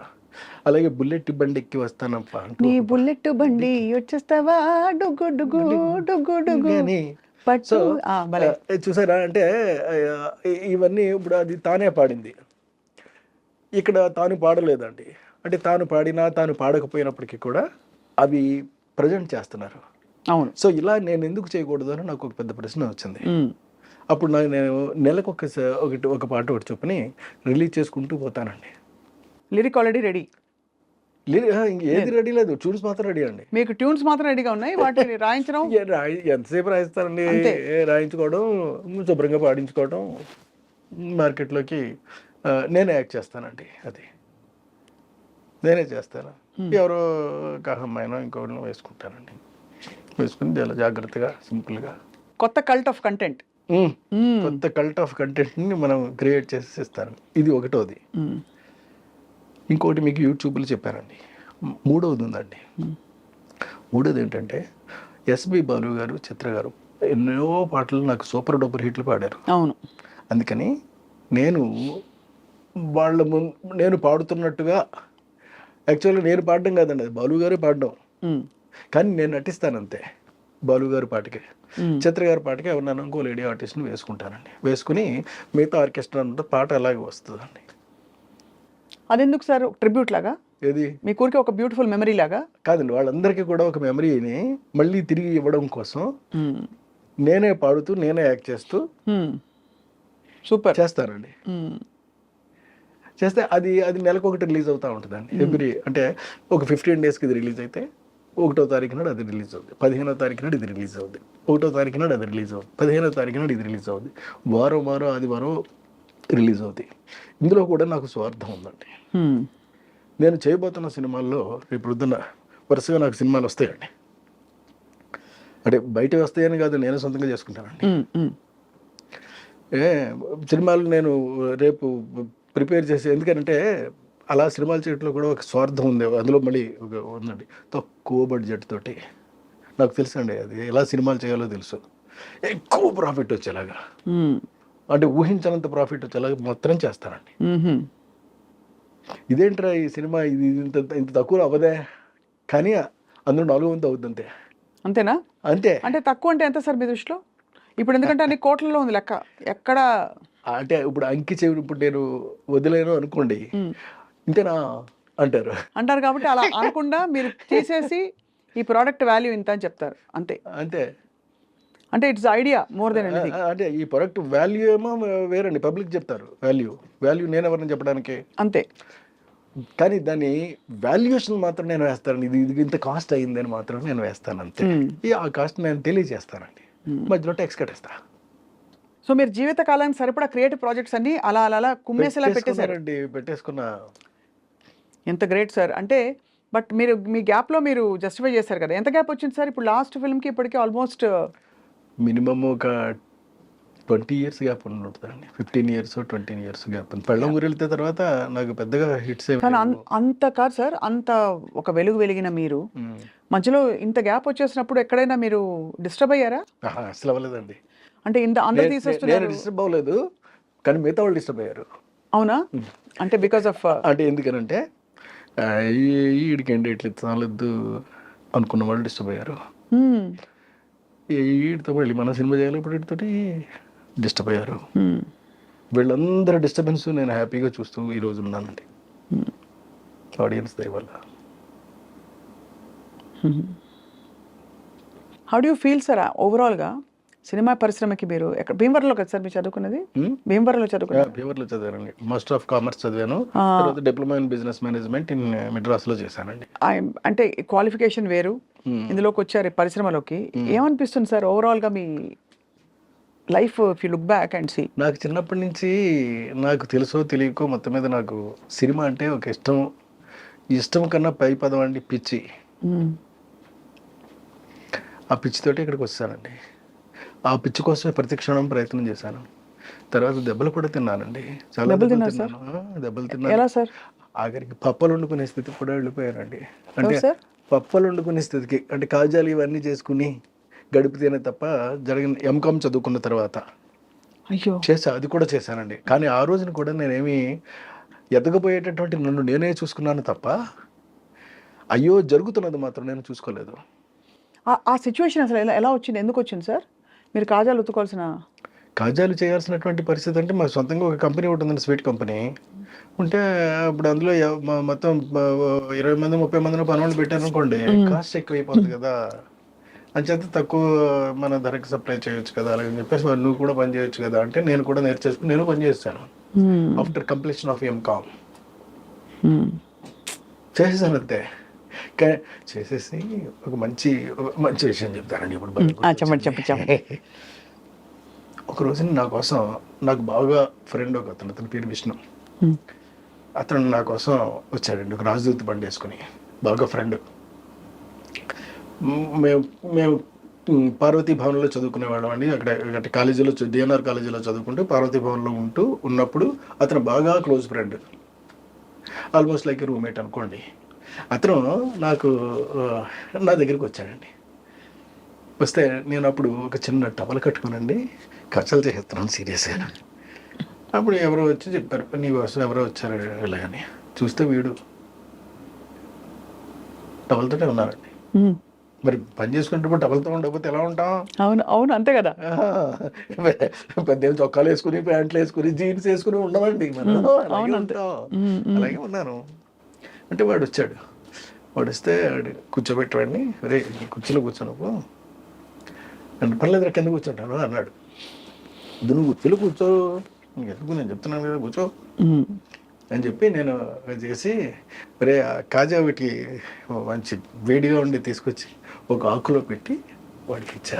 అలాగే బుల్లెట్ బండి ఎక్కి వస్తానప్ప, నీ బుల్లెట్ బండి వచ్చేస్తావా డుగ్గు డుగ్గు డుగ్గు డుగ్గు అని. సో చూసారా? అంటే ఇవన్నీ ఇప్పుడు అది తానే పాడింది, ఇక్కడ తాను పాడలేదండి. అంటే తాను పాడినా తాను పాడకపోయినప్పటికీ కూడా అవి ప్రజెంట్ చేస్తున్నారు. అవును. సో ఇలా నేను ఎందుకు చేయకూడదు అని నాకు ఒక పెద్ద ప్రశ్న వచ్చింది. అప్పుడు నేను నెలకు ఒక పాట ఒకటి చొప్పుని రిలీజ్ చేసుకుంటూ పోతానండి. Lyric already ready? ఏది రెడీ లేదు, ట్యూన్స్ మాత్రం రెడీ అండి. మీకు ట్యూన్స్ మాత్రం రెడీగా ఉన్నాయి, వాటిని రాయించడం ఎంతసేపు రాయిస్తానండి? రాయించుకోవడం, శుభ్రంగా పాడించుకోవడం, మార్కెట్లోకి నేనే యాక్ట్ చేస్తానండి. అది నేనే చేస్తాను. ఎవరో కహమ్మాయినో ఇంకోనో వేసుకుంటానండి. వేసుకుని చాలా జాగ్రత్తగా, సింపుల్గా కొత్త కల్ట్ ఆఫ్ కంటెంట్ ని మనం క్రియేట్ చేసి ఇస్తాను. ఇది ఒకటోది. ఇంకోటి మీకు యూట్యూబ్లో చెప్పానండి. మూడవది ఉందండి. మూడోది ఏంటంటే, ఎస్బి బాలు గారు, చిత్ర గారు ఎన్నో పాటలు నాకు సూపర్ డూపర్ హిట్లు పాడారు. అవును. అందుకని నేను వాళ్ళ నేను పాడుతున్నట్టుగా, యాక్చువల్గా నేను పాడడం కాదండి, అది బాలు గారే పాడడం, కానీ నేను నటిస్తాను అంతే. బాలు గారి పాటకి, చిత్ర గారి పాటకి ఎవరినైనా ఇంకో లేడీ ఆర్టిస్ట్ని వేసుకుంటానండి. వేసుకుని మిగతా ఆర్కెస్ట్రా అంతా పాట అలాగే వస్తుందండి. అదెందుకు సార్? ట్రిబ్యూట్ లాగా? ఏది? మీ ఊరికి ఒక బ్యూటిఫుల్ మెమరీ లాగా? కాదండి, వాళ్ళందరికీ కూడా ఒక మెమరీని మళ్ళీ తిరిగి ఇవ్వడం కోసం నేనే పాడుతూ, నేనే యాక్ట్ చేస్తూ సూపర్ చేస్తానండి. చేస్తే అది నెలకు ఒకటి రిలీజ్ అవుతూ ఉంటుందండి. ఎవ్రీ అంటే ఒక 15 డేస్కి ఇది రిలీజ్ అయితే 1వ తారీఖు నాడు అది రిలీజ్ అవుద్ది, 15వ తారీఖు నాడు ఇది రిలీజ్ అవుద్ది, 1వ తారీఖు నాడు అది రిలీజ్ అవుద్ది, 15వ తారీఖు నాడు ఇది రిలీజ్ అవుద్ది, వారం ఆదివారం రిలీజ్ అవుద్ది. ఇందులో కూడా నాకు స్వార్థం ఉందండి. నేను చేయబోతున్న సినిమాల్లో రేపు పొద్దున్న వరుసగా నాకు సినిమాలు వస్తాయండి. అంటే బయట వస్తాయని కాదు, నేను సొంతంగా చేసుకుంటానండి. సినిమాలు నేను రేపు ప్రిపేర్ చేసి, ఎందుకంటే అలా సినిమాలు చేయడంలో కూడా ఒక స్వార్థం ఉంది, అందులో మళ్ళీ ఉందండి. తక్కువ బడ్జెట్ తోటి నాకు తెలుసు అండి అది ఎలా సినిమాలు చేయాలో తెలుసు, ఎక్కువ ప్రాఫిట్ వచ్చేలాగా, అంటే ఊహించనంత ప్రాఫిట్ వచ్చేలాగా మాత్రం చేస్తానండి. ఇదేంట్రా ఈ సినిమా ఇది ఇంత ఇంత తక్కువ అవ్వదే, కానీ అందులో 400 అవుతుంది అంతే. అంతేనా? అంతే. అంటే తక్కువ అంటే ఎంత సార్ మీ దృష్టిలో? ఇప్పుడు ఎందుకంటే అన్ని కోట్లలో ఉంది లెక్క, ఎక్కడ అంటే ఇప్పుడు అంకి చెవి ఇప్పుడు నేను వదిలేను అనుకోండి, ఇంతేనా అంటారు. అంటారు కాబట్టి అలా అనకుండా మీరు తీసేసి ఈ ప్రోడక్ట్ వాల్యూ ఇంత అని చెప్తారు అంతే. అంతే. అంటే it's idea more than anything. అంటే ఈ ప్రొడక్ట్ వాల్యూ ఏమో వేరండి, పబ్లిక్ చెప్తారు వాల్యూ నేను ఎవరిని చెప్పడానికి. అంతే. కానీ దాని వాల్యుయేషన్ మాత్రం నేను వేస్తానండి, ఇది ఇంత కాస్ట్ అయింది అని మాత్రం నేను వేస్తాను అంతే. ఆ కాస్ట్ నేను తెలియజేస్తానండి, మధ్యలో ట్యాక్స్ కట్టేస్తా. సో మీరు జీవిత కాలానికి సరిపడా క్రియేటివ్ ప్రాజెక్ట్స్ అన్ని అలా అలా అలా కుమ్మేసేలా పెట్టేశారండి. పెట్టేసుకున్నా. ఎంత గ్రేట్ సార్. అంటే బట్ మీరు మీ గ్యాప్లో మీరు జస్టిఫై చేశారు కదా, ఎంత గ్యాప్ వచ్చింది సార్ ఇప్పుడు లాస్ట్ ఫిల్మ్కి ఇప్పటికీ? ఆల్మోస్ట్ మినిమమ్ ఒక 20 years గ్యాప్ ఉంటుందండి, 15 years 20 years గ్యాప్. పెళ్ళం ఊరు వెళ్తే తర్వాత నాకు పెద్దగా హిట్స్ కానీ అంత కాదు సార్, అంత ఒక వెలుగు వెలిగిన మీరు మధ్యలో ఇంత గ్యాప్ వచ్చేసినప్పుడు ఎక్కడైనా మీరు డిస్టర్బ్ అయ్యారా? అసలు అవ్వలేదండి. అంటే ఇంత అందరూ తీసేస్తున్నారు. నేను డిస్టర్బ్ అవ్వలేదు, కానీ మిగతా వాళ్ళు డిస్టర్బ్ అయ్యారు. అవునా? అంటే బికాస్ ఆఫ్ అంటే ఎందుకనంటే ఈడికండి ఇట్లా చాలద్దు అనుకున్న వాళ్ళు డిస్టర్బ్ అయ్యారు. వీడితో మళ్ళీ మన సినిమా చేయాలి ఇప్పుడు వీటితోటి డిస్టర్బ్ అయ్యారు. వీళ్ళందరూ డిస్టర్బెన్స్ నేను హ్యాపీగా చూస్తూ ఈరోజు ఉన్నానండి, ఆడియన్స్ దయ వల్ల. How do you feel sir ఓవరాల్గా సినిమా పరిశ్రమకి? మీరు ఎక్కడ భీమవరంలో కదా సార్ మీరు చదువుకున్నది? భీమవరంలో చదువుకున్నారు? భీమవరంలో చదివానండి, మాస్టర్ ఆఫ్ కామర్స్ చదివాను, తర్వాత diploma in business management in మెడ్రాస్లో చేశానండి. అంటే క్వాలిఫికేషన్ వేరు, ఇందులోకి వచ్చారు పరిశ్రమలోకి. ఏమనిపిస్తుంది సార్ ఓవరాల్గా మీ life if you look back and see? నాకు చిన్నప్పటి నుంచి నాకు తెలుసో తెలియకో మొత్తం మీద నాకు సినిమా అంటే ఒక ఇష్టం కన్నా పై పదం అండి పిచ్చి. ఆ పిచ్చితోటి ఇక్కడికి వచ్చానండి. ఆ పిచ్చి కోసమే ప్రతి క్షణం ప్రయత్నం చేశాను. తర్వాత దెబ్బలు కూడా తిన్నానండి, చాలా దెబ్బలు తిన్నాను. ఎలా సార్? ఆఖరికి పప్పలు వండుకునే స్థితికి కూడా వెళ్ళిపోయానండి. అంటే పప్పలు వండుకునే స్థితికి, అంటే కాజాలు ఇవన్నీ చేసుకుని గడిపితేనే తప్ప జరిగిన ఎంకామ్ చదువుకున్న తర్వాత అది కూడా చేశానండి. కానీ ఆ రోజున కూడా నేనేమి ఎదగబోయేటటువంటి నన్ను నేనే చూసుకున్నాను తప్ప అయ్యో జరుగుతున్నది మాత్రం నేను చూసుకోలేదు. ఆ సిచ్యువేషన్ అసలు ఎలా వచ్చింది, ఎందుకు వచ్చింది సార్? మీరు కాజాలు చేయాల్సినటువంటి పరిస్థితి అంటే మాకు సొంతంగా ఒక కంపెనీ ఉంటుందండి, స్వీట్ కంపెనీ ఉంటే ఇప్పుడు అందులో మొత్తం 20 మంది 30 మందిని పనులు పెట్టారనుకోండి, కాస్ట్ ఎక్కువ అయిపోతుంది కదా, అంచేత తక్కువ మన ధరకి సప్లై చేయొచ్చు కదా, అలాగని చెప్పేసి నువ్వు కూడా పని చేయొచ్చు కదా అంటే నేను కూడా నేర్చేసుకుని నేను పని చేస్తాను. ఆఫ్టర్ కంప్లీషన్ ఆఫ్ ఎంకామ్ చేసేసాను అంతే. చేసేసి ఒక మంచి విషయం చెప్తానండి ఇప్పుడు. చెప్పండి. ఒక రోజున నా కోసం నాకు బాగా ఫ్రెండ్ ఒక అతని పేరు విష్ణు, అతను నా కోసం వచ్చాడండి, ఒక రాజదూత బండి వేసుకుని, బాగా ఫ్రెండ్. మేము పార్వతీ భవన్లో చదువుకునేవాళ్ళం అండి. అక్కడ కాలేజీలో డిఎన్ఆర్ కాలేజీలో చదువుకుంటూ పార్వతీ భవన్లో ఉన్నప్పుడు అతను బాగా close friend, almost like roommate అనుకోండి. అతను నా దగ్గరికి వచ్చాడండి. వస్తే నేను అప్పుడు ఒక చిన్న టవల్ కట్టుకునండి కచ్చలు చేస్తున్నాను సీరియస్గా. అప్పుడు ఎవరో వచ్చి చెప్పారు, నీ కోసం ఎవరో వచ్చారు ఇలాగని. చూస్తే వీడు టవల్తోనే ఉన్నారండి. మరి పని చేసుకుంటే టవల్తో ఉండకపోతే ఎలా ఉంటాం? అవును అంతే కదా. పెద్ద చొక్కాలు వేసుకుని ప్యాంట్లు వేసుకుని జీన్స్ వేసుకుని ఉండమండి మనం, అలాగే ఉన్నాను. అంటే వాడు వచ్చాడు, వాడు వస్తే కూర్చోబెట్టవాడిని, రే కుర్చీలో కూర్చోనుకో అంటే, పర్లేదు కింద కూర్చుంటాను అన్నాడు. నువ్వు కుర్చీలో కూర్చో, ఎందుకు నేను చెప్తున్నాను కదా కూర్చో అని చెప్పి నేను చేసి, రే కాజా వీటికి మంచి వేడిగా ఉండి తీసుకొచ్చి ఒక ఆకులో పెట్టి వాడికి ఇచ్చా.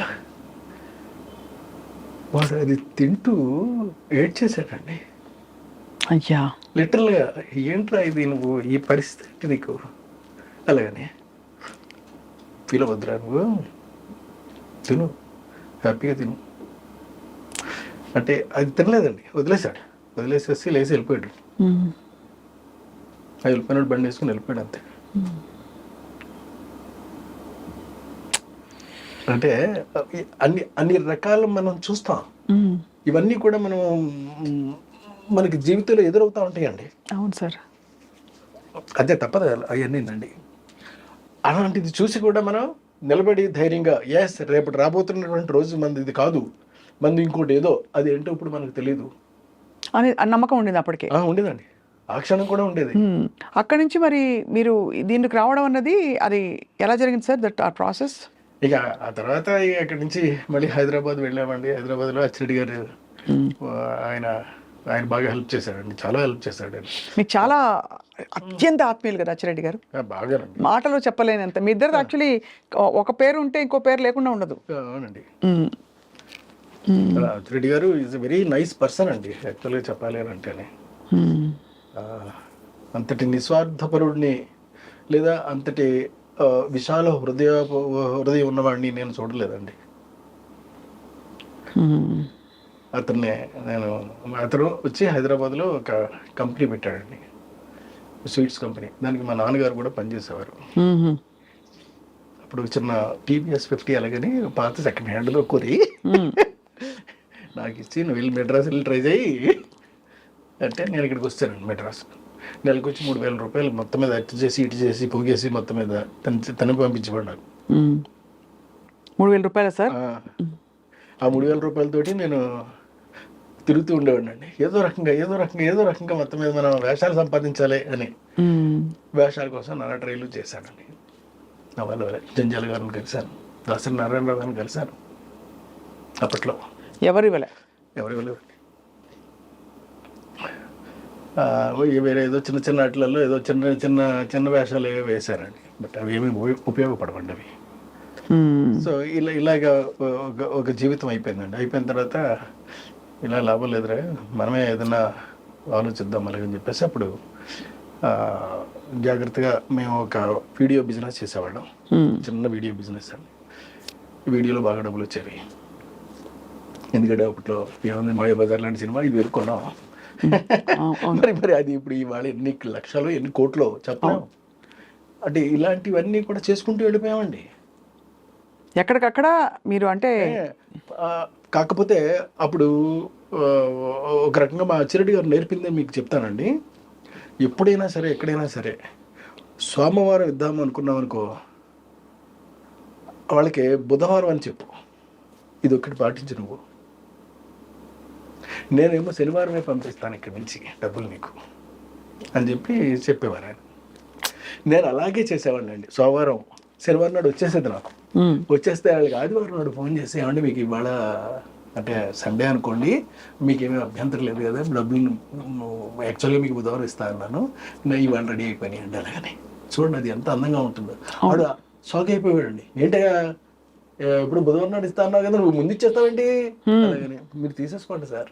వాడు అది తింటూ ఏడ్చేసాడండి. అయ్యా, లిటరల్గా ఏంట్రా ఇది, నువ్వు ఈ పరిస్థితి నీకు అలాగని ఫీల్ అవ్వద్దురా, నువ్వు తిను, హ్యాపీగా తిను. అంటే అది తినలేదండి, వదిలేసేసి లేచి వెళ్ళిపోయాడు. అది వెళ్ళిపోయినాడు, బండి వేసుకుని వెళ్ళిపోయాడు అంతే. అంటే అన్ని రకాలు మనం చూస్తాం. ఇవన్నీ కూడా మనం మనకి జీవితంలో ఎదురవుతూ ఉంటాయండి. అవును సార్. అదే తప్పదు అవన్నీనండి. అలాంటిది చూసి కూడా మనం నిలబడి ధైర్యంగా ఎస్ రేపటి రాబోతున్నటువంటి రోజు మంది ఇది కాదు, మంది ఇంకోటి ఏదో, అది ఏంటో ఇప్పుడు మనకు తెలియదు అని నమ్మకం ఉండేది అప్పటికే. ఉండేదండి, ఆ క్షణం కూడా ఉండేది. అక్కడి నుంచి మరి మీరు దీనికి రావడం అన్నది అది ఎలా జరిగింది సార్, దట్ ఆ ప్రాసెస్? ఇక ఆ తర్వాత అక్కడి నుంచి మళ్ళీ హైదరాబాద్ వెళ్ళామండి. హైదరాబాద్లో అచ్చిరెడ్డి గారు ఆయన బాగా హెల్ప్ చేశాడండి, చాలా హెల్ప్ చేశాడండి. మీకు చాలా అత్యంత ఆత్మీయులు కదా అచ్చిరెడ్డి గారు, బాగా మాటలో చెప్పలేనంత. మీ ఇద్దరు యాక్చువల్లీ ఒక పేరు ఉంటే ఇంకో పేరు లేకుండా ఉండదు. అవునండి. అచ్చిరెడ్డి గారు ఈజ్ వెరీ నైస్ పర్సన్ అండి, యాక్చువల్గా చెప్పాలి అని అంటేనే. అంతటి నిస్వార్థపరుడిని లేదా అంతటి విశాల హృదయం ఉన్నవాడిని నేను చూడలేదండి. అతను వచ్చి హైదరాబాద్లో ఒక కంపెనీ పెట్టాడండి, స్వీట్స్ కంపెనీ. దానికి మా నాన్నగారు కూడా పనిచేసేవారు. అప్పుడు చిన్న టీవీఎస్ 50 అలాగని పాత సెకండ్ హ్యాండ్లో కొని నాకు ఇచ్చి నువ్వు వెళ్ళి మెడ్రాస్ వెళ్ళి ట్రై చేయి అంటే నేను ఇక్కడికి వచ్చానండి. మెడ్రాస్ నెలకు వచ్చి 3,000 రూపాయలు మొత్తం మీద అటు చేసి ఇటు చేసి పొగేసి మొత్తం మీద తనకి పంపించేవాడు నాకు. 3,000 రూపాయలు సార్? ఆ 3,000 రూపాయలతోటి నేను తిరుగుతూ ఉండేవాడిని అండి. ఏదో రకంగా మొత్తం మీద మనం వేషాలు సంపాదించాలి అని వేషాల కోసం నానా ట్రైలు చేశానండి. నా వాళ్ళు జంజాల గారిని కలిశాను, దాసరి నారాయణరావు గారిని కలిశాను. అప్పట్లో ఎవరు ఇవ్వలే వేరే ఏదో చిన్న ఆటలలో ఏదో చిన్న వేషాలు ఏవో వేశారండి. బట్ అవి ఏమీ ఉపయోగపడవండి అవి. సో ఇలాగ ఒక జీవితం అయిపోయిందండి. అయిపోయిన తర్వాత ఇలా లాభం లేదురా, మనమే ఏదైనా ఆలోచిద్దాం అలాగని చెప్పేసి అప్పుడు జాగ్రత్తగా మేము ఒక వీడియో బిజినెస్ చేసేవాళ్ళం. చిన్న వీడియో బిజినెస్ అండి. ఈ వీడియోలో బాగా డబ్బులు వచ్చేవి. ఎందుకంటే అప్పట్లో ఏముంది, మాయాబజార్ లాంటి సినిమా 5,000 కొన్నాం. మరి అది ఇప్పుడు ఇవాళ ఎన్ని లక్షలు ఎన్ని కోట్లు చెప్పలేం. అంటే ఇలాంటివన్నీ కూడా చేసుకుంటూ వెళ్ళిపోయామండి ఎక్కడికక్కడ. మీరు అంటే కాకపోతే అప్పుడు ఒక రకంగా మా అచ్చిరెడ్డి గారు నేర్పిందే మీకు చెప్తానండి. ఎప్పుడైనా సరే ఎక్కడైనా సరే సోమవారం ఇద్దాము అనుకున్నాం అనుకో, వాళ్ళకి బుధవారం అని చెప్పు, ఇది ఒకటి పాటించు నువ్వు. నేనేమో శనివారమే పంపిస్తాను ఇక్కడి నుంచి డబ్బులు నీకు అని చెప్పేవారు ఆయన. నేను అలాగే చేసేవాడిని అండి. సోమవారం శనివారం నాడు వచ్చేసేది నాకు. వచ్చేస్తే వాళ్ళకి ఆదివారం నాడు ఫోన్ చేసి, ఏమంటే మీకు ఇవాళ అంటే సండే అనుకోండి, మీకేమీ అభ్యంతరం లేదు కదా, డబ్బులు యాక్చువల్గా మీకు బుధవారం ఇస్తా అన్నాను, ఇవాళ రెడీ అయిపోయినాయి అండి. అలాగని చూడండి అది ఎంత అందంగా ఉంటుందో. వాడు షాక్ అయిపోయాడండి. ఏంటయ్యా ఇప్పుడు బుధవారం నాడు ఇస్తా అన్నావు కదా, నువ్వు ముందు ఇచ్చేస్తావేంటి? అలాగని మీరు తీసేసుకోండి సార్.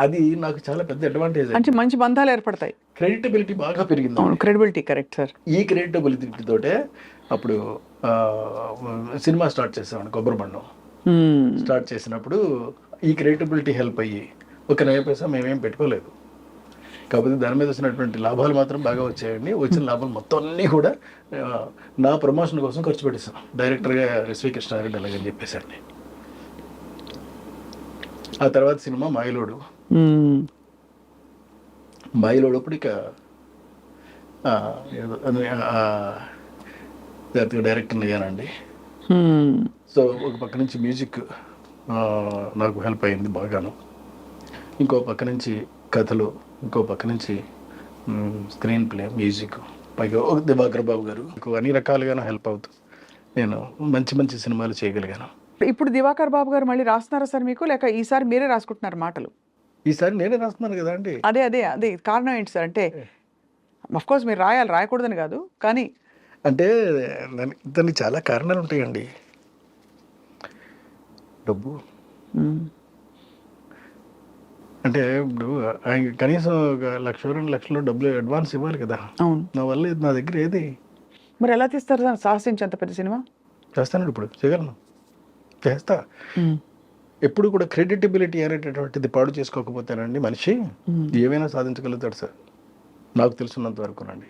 అది నాకు చాలా పెద్ద అడ్వాంటేజ్. అంటే మంచి బంధాలు ఏర్పడతాయి, క్రెడిటబిలిటీ బాగా పెరిగింది. Credibility, correct sir. ఈ క్రెడిటబిలిటీ తోటే అప్పుడు సినిమా స్టార్ట్ చేసామండి. కొబ్బరి బండం స్టార్ట్ చేసినప్పుడు ఈ క్రెడిటబిలిటీ హెల్ప్ అయ్యి ఒక 9 పైసా మేమేం పెట్టుకోలేదు. కాకపోతే దాని మీద వచ్చినటువంటి లాభాలు మాత్రం బాగా వచ్చాయండి. వచ్చిన లాభాలు మొత్తం అన్నీ కూడా నా ప్రమోషన్ కోసం ఖర్చు పెట్టేసాను. డైరెక్టర్గా ఎస్వి కృష్ణారెడ్డి అలాగని చెప్పేసండి. ఆ తర్వాత సినిమా మాయలోడు. మాయలోడు అప్పుడు ఇక డైరెక్టర్ అయ్యానండి. సో ఒక పక్క నుంచి మ్యూజిక్ నాకు హెల్ప్ అయింది బాగాను, ఇంకో పక్క నుంచి కథలు, ఇంకో పక్క నుంచి స్క్రీన్ ప్లే, మ్యూజిక్, పైగా ఒక దివాకర్ బాబు గారు అన్ని రకాలుగా హెల్ప్ అవుతూ నేను మంచి మంచి సినిమాలు చేయగలిగాను. ఇప్పుడు దివాకర్ బాబు గారు మళ్ళీ రాస్తున్నారా సార్ మీకు, లేక ఈసారి మీరే రాసుకుంటున్నారు మాటలు? ఈసారి నేనే రాస్తున్నాను కదా అండి. అదే కారణం ఏంటి సార్? అంటే అఫ్కోర్స్ మీరు రాయకూడదని కాదు, కానీ అంటే దానికి చాలా కారణాలు ఉంటాయండి. డబ్బు అంటే ఇప్పుడు ఆయన కనీసం 1,00,000-2 లక్షలు డబ్బులు అడ్వాన్స్ ఇవ్వాలి కదా. నా వల్ల నా దగ్గర ఏది. మరి ఎలా తీస్తారు సార్ సాహసించి అంత పెద్ద సినిమా? చేస్తాను, ఇప్పుడు చేయగలను, చేస్తా. ఎప్పుడు కూడా క్రెడిటబిలిటీ అనేటటువంటిది పాడు చేసుకోకపోతేనండి మనిషి ఏమైనా సాధించగలుగుతాడు సార్, నాకు తెలుసున్నంత వరకునండి.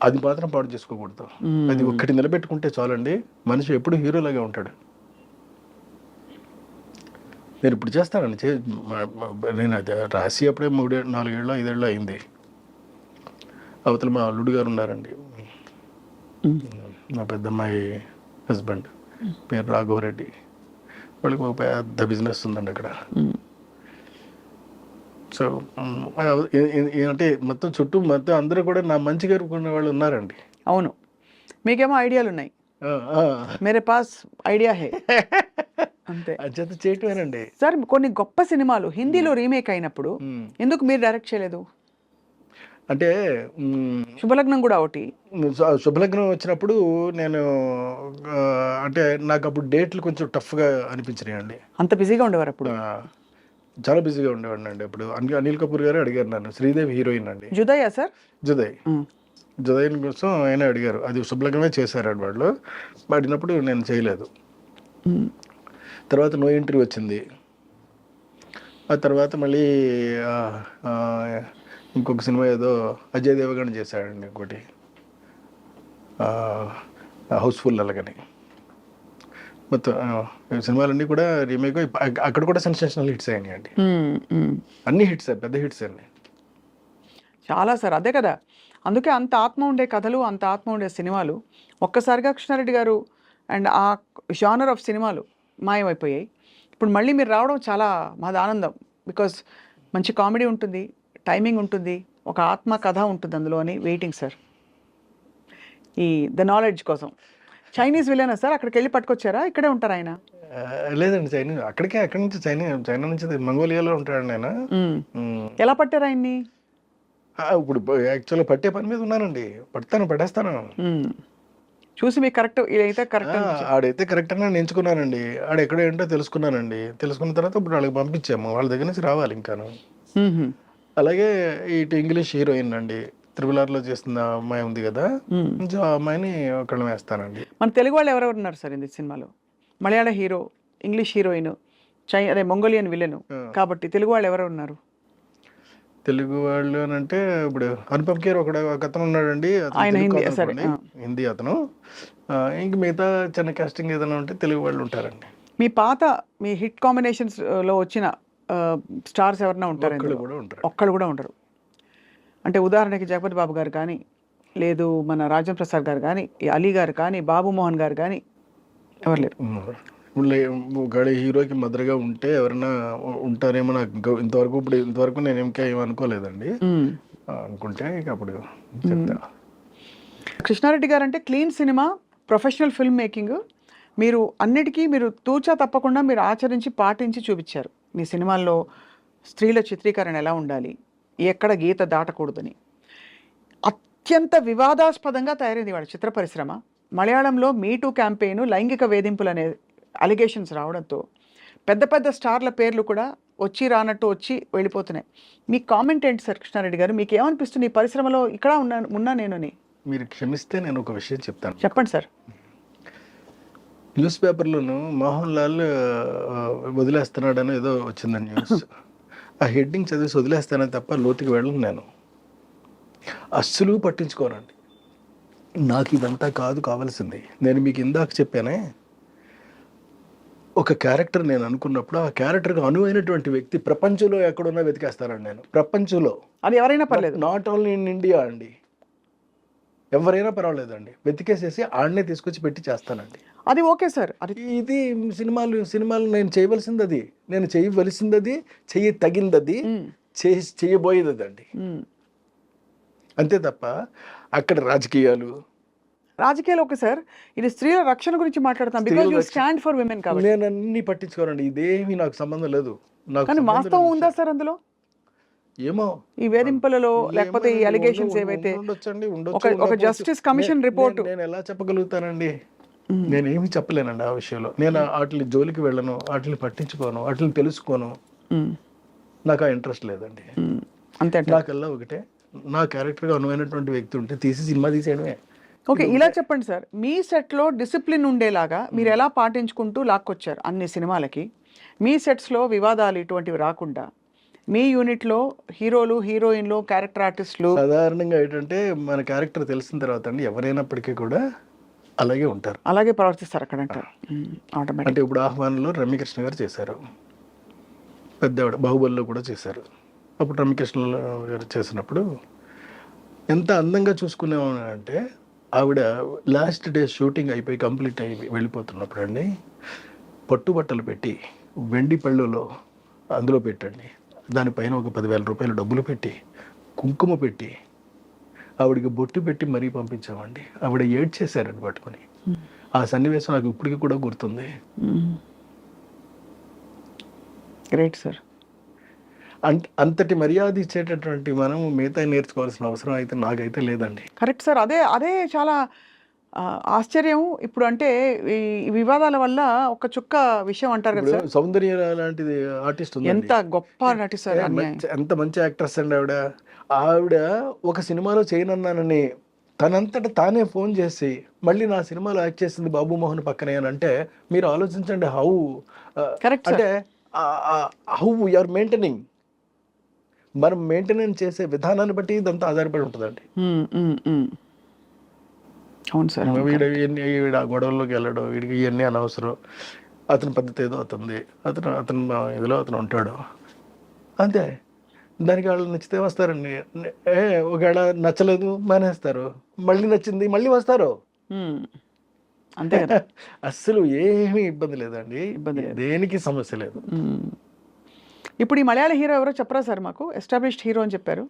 అది మాత్రం పాడు చేసుకోకూడదు. అది ఒక్కటి నిలబెట్టుకుంటే చాలండి, మనిషి ఎప్పుడు హీరోలాగా ఉంటాడు. నేను ఇప్పుడు చేస్తానండి, నేను అది రాసి అప్పుడే 4 ఏళ్ళు 5 ఏళ్ళు అయింది. అవతల మా అల్లుడు గారు ఉన్నారండి, మా పెద్దమ్మాయి హస్బెండ్, పేరు రాఘవరెడ్డి. వాళ్ళకి ఒక పెద్ద బిజినెస్ ఉందండి అక్కడ. సో అంటే మొత్తం చుట్టూ మొత్తం అందరూ కూడా నా మంచి కోరుకునే వాళ్ళు ఉన్నారండి. అవును, మీకేమో ఐడియాలు ఉన్నాయి, మేరే పాస్ ఐడియా హే అంతే. అచేత చేయటమేనండి సార్. కొన్ని గొప్ప సినిమాలు హిందీలో రీమేక్ అయినప్పుడు ఎందుకు మీరు డైరెక్ట్ చేయలేదు? అంటే శుభలగ్నం కూడా ఒకటి. శుభలగ్నం వచ్చినప్పుడు నేను అంటే నాకు అప్పుడు డేట్లు కొంచెం టఫ్గా అనిపించినాయి అండి. అంత బిజీగా ఉండేవారు అప్పుడు? చాలా బిజీగా ఉండేవాడిని అండి అప్పుడు. అనిల్ కపూర్ గారు అడిగారు నన్ను, శ్రీదేవి హీరోయిన్ అండి. జుదయ్యా సార్? జుదయ్ కోసం ఆయన అడిగారు, అది శుభలగ్నమే చేశారు వాళ్ళు. అడిగినప్పుడు నేను చేయలేదు. తర్వాత నో ఎంట్రీ వచ్చింది. ఆ తర్వాత మళ్ళీ ఇంకొక సినిమా ఏదో అజయ్ దేవగన్ చేశాడండి ఇంకోటి, హౌస్ఫుల్ అలాగని. మొత్తం సినిమాలన్నీ కూడా రీమేక్ అక్కడ కూడా సెన్సేషనల్ హిట్స్ అయినాయి అండి. అన్ని హిట్స్, పెద్ద హిట్స్ అండి చాలా సార్. అదే కదా, అందుకే అంత ఆత్మ ఉండే కథలు, అంత ఆత్మ ఉండే సినిమాలు ఒక్కసారిగా కృష్ణారెడ్డి గారు అండ్ ఆ జానర్ ఆఫ్ సినిమాలు మాయమైపోయాయి. ఇప్పుడు మళ్ళీ మీరు రావడం చాలా మాది ఆనందం. బికాస్ మంచి కామెడీ ఉంటుంది, టైమింగ్ ఉంటుంది, ఒక ఆత్మ కథ ఉంటుంది అందులో అని వెయిటింగ్ సార్. ఈ ద నాలెడ్జ్ కోసం. చైనీస్ విలనా సార్? అక్కడికి వెళ్ళి పట్టుకొచ్చారా? ఇక్కడే ఉంటారు ఆయన? లేదండి, చైనీస్ అక్కడి నుంచి చైనా నుంచి మంగోలియాలో ఉంటాడు ఆయన. ఎలా పట్టారు ఆయన్ని? ఇప్పుడు యాక్చువల్గా పట్టే పని మీద ఉన్నానండి, పడేస్తాను. చూసి మీకు కరెక్ట్ ఇదైతే కరెక్ట్, ఆడైతే కరెక్ట్ అని నేను ఎంచుకున్నానండి. ఆడ ఎక్కడ ఏంటో తెలుసుకున్నానండి. తెలుసుకున్న తర్వాత ఇప్పుడు వాళ్ళకి పంపించాము, వాళ్ళ దగ్గర నుంచి రావాలి ఇంకాను. అలాగే ఇటు ఇంగ్లీష్ హీరోయిన్ అండి, త్రిబులార్లో చేస్తున్న అమ్మాయి ఉంది కదా, కొంచెం ఆ అమ్మాయిని ఒకళ్ళని వేస్తానండి. మన తెలుగు వాళ్ళు ఎవరెవరు ఉన్నారు సార్ ఇంది సినిమాలో? మలయాళ హీరో, ఇంగ్లీష్ హీరోయిన్, అదే మంగోలియన్ విలన్ కాబట్టి తెలుగు వాళ్ళు ఎవరు ఉన్నారు? తెలుగు వాళ్ళు అని అంటే ఇప్పుడు అనుపమ్ ఖేర్ ఒక అతను ఉన్నాడండి, హిందీ అతను. ఇంక మిగతా చిన్న కాస్టింగ్ ఏదైనా ఉంటే తెలుగు వాళ్ళు ఉంటారండి. మీ పాత మీ హిట్ కాంబినేషన్స్ లో వచ్చిన స్టార్స్ ఎవరైనా ఉంటారు? ఒక్కళ్ళు కూడా ఉండరు. అంటే ఉదాహరణకి జగపతి బాబు గారు కానీ, లేదు మన రాజేంద్ర ప్రసాద్ గారు కానీ, అలీ గారు కానీ, బాబు మోహన్ గారు కానీ ఎవరు లేరు. ఒకవేళ హీరోకి మదర్గా ఉంటే ఎవరైనా ఉంటారేమో నాకు ఇంతవరకు నేను ఇంకా ఏమనుకోలేదండి. అనుకుంటే ఇక అప్పుడు చెప్తా. కృష్ణారెడ్డి గారు అంటే clean cinema, professional film making. మీరు అన్నిటికీ మీరు తూచా తప్పకుండా మీరు ఆచరించి పాటించి చూపించారు. మీ సినిమాల్లో స్త్రీల చిత్రీకరణ ఎలా ఉండాలి, ఎక్కడ గీత దాటకూడదని. అత్యంత వివాదాస్పదంగా తయారైంది వాళ్ళ చిత్ర పరిశ్రమ. మలయాళంలో మీటూ క్యాంపెయిన్, లైంగిక వేధింపులు అనే అలిగేషన్స్ రావడంతో పెద్ద పెద్ద స్టార్ల పేర్లు కూడా వచ్చి రానట్టు వచ్చి వెళ్ళిపోతున్నాయి. మీ కామెంట్ ఏంటి సార్ కృష్ణారెడ్డి గారు? మీకు ఏమనిపిస్తుంది ఈ పరిశ్రమలో ఇక్కడ ఉన్నా నేనని? మీరు క్షమిస్తే నేను ఒక విషయం చెప్తాను. చెప్పండి సార్. న్యూస్ పేపర్లోను మోహన్ లాల్ వదిలేస్తున్నాడని ఏదో వచ్చిందండి న్యూస్. ఆ హెడ్డింగ్ చదివేసి వదిలేస్తానని తప్ప లోతుకి వెళ్ళను. నేను అస్సలు పట్టించుకోనండి. నాకు ఇదంతా కావాల్సింది. నేను మీకు ఇందాక చెప్పానే, ఒక క్యారెక్టర్ నేను అనుకున్నప్పుడు ఆ క్యారెక్టర్కి అనువైనటువంటి వ్యక్తి ప్రపంచంలో ఎక్కడున్నా వెతికేస్తానండి నేను. ప్రపంచంలో అది ఎవరైనా పర్లేదు, నాట్ ఓన్లీ ఇన్ ఇండియా అండి, ఎవరైనా పర్వాలేదండి, వెతికేసేసి ఆడనే తీసుకొచ్చి పెట్టి చేస్తానండి. అది ఓకే సార్. అది ఇది సినిమాలు నేను చేయవలసింది అది, నేను చేయవలసింది అది, తగిందది, చేయబోయేది అండి. అంతే తప్ప అక్కడ రాజకీయాలు ఓకే సార్. ఇది స్త్రీల రక్షణ గురించి మాట్లాడతాం, because you stand for women కాబట్టి. నేను అన్ని పట్టించుకోనండి, ఇదేమీ నాకు సంబంధం లేదు. కానీ వాస్తవం ఉందా సార్ అందులో? ఏమో ఈ వేధింపులలో లేకపోతే ఈ అలిగేషన్స్ ఏవైతే ఒక జస్టిస్ కమిషన్ రిపోర్ట్ నేను ఎలా చెప్పగలుగుతానండి? నేనేమి చెప్పలేనండి ఆ విషయంలో. నేను వాటిని జోలికి వెళ్ళను, వాటిని పట్టించుకోను, వాటిని తెలుసుకోను. నాకు ఆ ఇంట్రెస్ట్ లేదండి. అంతే. నాకల్లా ఒకటే, నా క్యారెక్టర్గా అనువైనటువంటి వ్యక్తి ఉంటే తీసి సినిమా తీసేయడమే. ఓకే, ఇలా చెప్పండి సార్, మీ సెట్లో డిసిప్లిన్ ఉండేలాగా మీరు ఎలా పాటించుకుంటూ లాక్కొచ్చారు అన్ని సినిమాలకి? మీ సెట్స్లో వివాదాలు ఇటువంటివి రాకుండా మీ యూనిట్లో హీరోలు, హీరోయిన్లు, క్యారెక్టర్ ఆర్టిస్టులు సాధారణంగా ఏంటంటే మన క్యారెక్టర్ తెలిసిన తర్వాత అండి ఎవరైనప్పటికీ కూడా అలాగే ఉంటారు. అలాగే ప్రవర్తిస్తారు అక్కడ అంటారు. ఆటోమేటిక్. అంటే ఇప్పుడు ఆహ్వానంలో రమ్యకృష్ణ గారు చేశారు, పెద్ద ఆవిడ బాహుబలిలో కూడా చేశారు. అప్పుడు రమ్యకృష్ణ గారు చేసినప్పుడు ఎంత అందంగా చూసుకునేవాళ్ళంటే ఆవిడ లాస్ట్ డే షూటింగ్ అయిపోయి కంప్లీట్ అయి వెళ్ళిపోతున్నప్పుడు అండి పట్టుబట్టలు పెట్టి వెండి పళ్ళులో అందులో పెట్టండి, దానిపైన ఒక 10,000 రూపాయలు డబ్బులు పెట్టి కుంకుమ పెట్టి ఆవిడకి బొట్టు పెట్టి మరీ పంపించామండి. ఆవిడ ఏడ్చేశారని పట్టుకొని. ఆ సన్నివేశం నాకు ఇప్పటికీ కూడా గుర్తుంది. Great sir. అంతటి మర్యాద ఇచ్చేటటువంటి మనం మిగతా నేర్చుకోవాల్సిన అవసరం అయితే నాకైతే లేదండి. Correct sir. అదే అదే చాలా ఆశ్చర్యం. ఇప్పుడు అంటే ఈ వివాదాల వల్ల ఒక చుక్క విషయం అంటారు కదా ఇప్పుడు సార్, సౌందర్య లాంటిది ఆర్టిస్ట్ ఉంది, ఎంత గొప్ప నటి సార్. ఎంత మంచి యాక్ట్రెస్ అండి ఆవిడ. ఆవిడ ఒక సినిమాలో చేయనన్నానని తనంతట తానే ఫోన్ చేసి మళ్ళీ నా సినిమాలో యాక్ట్ చేసింది బాబు మోహన్ పక్కనే అని అంటే మీరు ఆలోచించండి హౌ కరెక్ట్ అంటే హౌ యూఆర్ మెయింటైనింగ్. మనం మెయింటెనెన్స్ చేసే విధానాన్ని బట్టి ఇదంతా ఆధారపడి ఉంటుందండి. అవును సార్. వీడు ఆ గొడవల్లోకి వెళ్ళడం, వీడికి ఇవన్నీ అనవసరం, అతని పద్ధతి ఏదో అవుతుంది, అతను ఇదిలో అతను ఉంటాడు అంతే. దానికి వాళ్ళు నచ్చితే వస్తారండి, ఒకవేళ నచ్చలేదు మానేస్తారు, మళ్ళీ నచ్చింది మళ్ళీ వస్తారు, అంతే కదా. అస్సలు ఏమీ ఇబ్బంది లేదండి, దేనికి సమస్య లేదు. ఇప్పుడు ఈ మలయాళ హీరో ఎవరో చెప్పరా సార్ మాకు? ఎస్టాబ్లిష్డ్ హీరో అని చెప్పారు.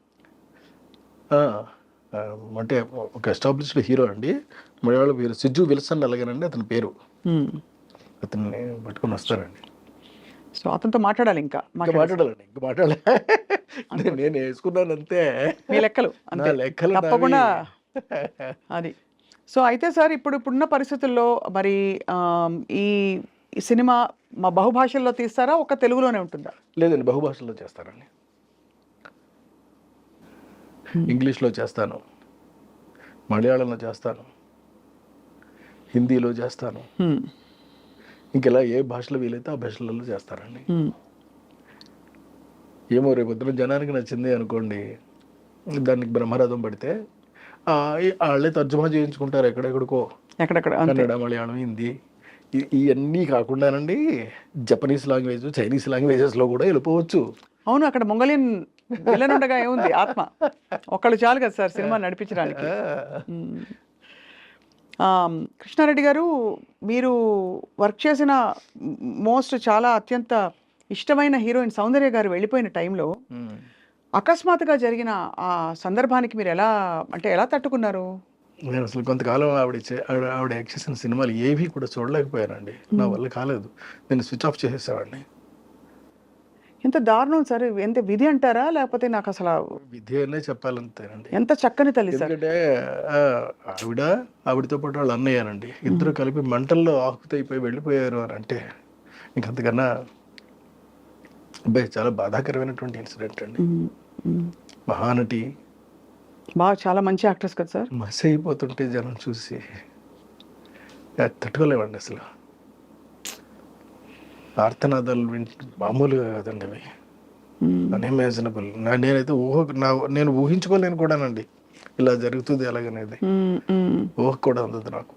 అంటే ఒక ఎస్టాబ్లిష్డ్ హీరో అండి, మలయాళ పేరు సిజ్జు విల్సన్ అలాగేనండి అతని పేరు. అతన్ని పట్టుకొని వస్తారండి. సో అతనితో మాట్లాడాలి, ఇంకా మాట్లాడాలండి, ఇంకా మాట్లాడాలి. నేను వేసుకున్నాను అంతే, మీ లెక్కలు అంతే, లెక్కలు తప్పకుండా అది. సో అయితే సార్ ఇప్పుడున్న పరిస్థితుల్లో మరి ఈ సినిమా మా బహుభాషల్లో తీస్తారా, ఒక తెలుగులోనే ఉంటుందా? లేదండి, బహుభాషల్లో చేస్తానండి. ఇంగ్లీష్లో చేస్తాను, మలయాళంలో చేస్తాను, హిందీలో చేస్తాను, ఇంకెలా ఏ భాషలో వీలైతే ఆ భాషలలో చేస్తానండి. ఏమో రేపు పొద్దున జనానికి నచ్చింది అనుకోండి, దానికి బ్రహ్మరథం పడితే వాళ్ళే తర్జుమా చేయించుకుంటారు ఎక్కడెక్కడికో, ఎక్కడెక్కడ కన్నడ, మలయాళం, హిందీ ఇవన్నీ కాకుండానండి జపనీస్ లాంగ్వేజ్, చైనీస్ లాంగ్వేజెస్లో కూడా వెళ్ళిపోవచ్చు. అవును, అక్కడ మొంగలియన్ విలన్ ఉండగా ఏముంది, ఆత్మ ఒక్కళ్ళు చాలు కదా సార్ సినిమా నడిపించడానికి. కృష్ణారెడ్డి గారు, మీరు వర్క్ చేసిన చాలా అత్యంత ఇష్టమైన హీరోయిన్ సౌందర్య గారు వెళ్ళిపోయిన టైంలో అకస్మాత్తుగా జరిగిన ఆ సందర్భానికి మీరు ఎలా తట్టుకున్నారు? నేను అసలు కొంతకాలం ఆవిడ యాక్ట్ చేసిన సినిమాలు ఏవి కూడా చూడలేకపోయానండి, నా వల్ల కాలేదు, నేను స్విచ్ ఆఫ్ చేసేసావాడిని. ఎంత దారుణం సార్, ఎంత విధి అంటారా లేకపోతే నాకు అసలు విధి అనే చెప్పాలంతేనండి. ఎంత చక్కని తల్లి సార్. ఎందుకంటే ఆవిడతో పాటు వాళ్ళు అన్నయ్యానండి, ఇద్దరు కలిపి మంటల్లో ఆకుతైపోయి వెళ్ళిపోయారు అని అంటే ఇంకంతకన్నా అబ్బాయి చాలా బాధాకరమైనటువంటి ఇన్సిడెంట్ అండి. మహానటి, చాలా మంచి యాక్ట్రెస్ కదా సార్. మసి అయిపోతుంటే జనం చూసి తట్టుకోలేమండి అసలు. ఆర్తనాదాలు మామూలుగా కాదండి అవి, అన్ఇమాజినబుల్. నేనైతే నేను ఊహించుకోలేను కూడానండి ఇలా జరుగుతుంది అలాగనేది, ఊహ కూడా అందదు నాకు.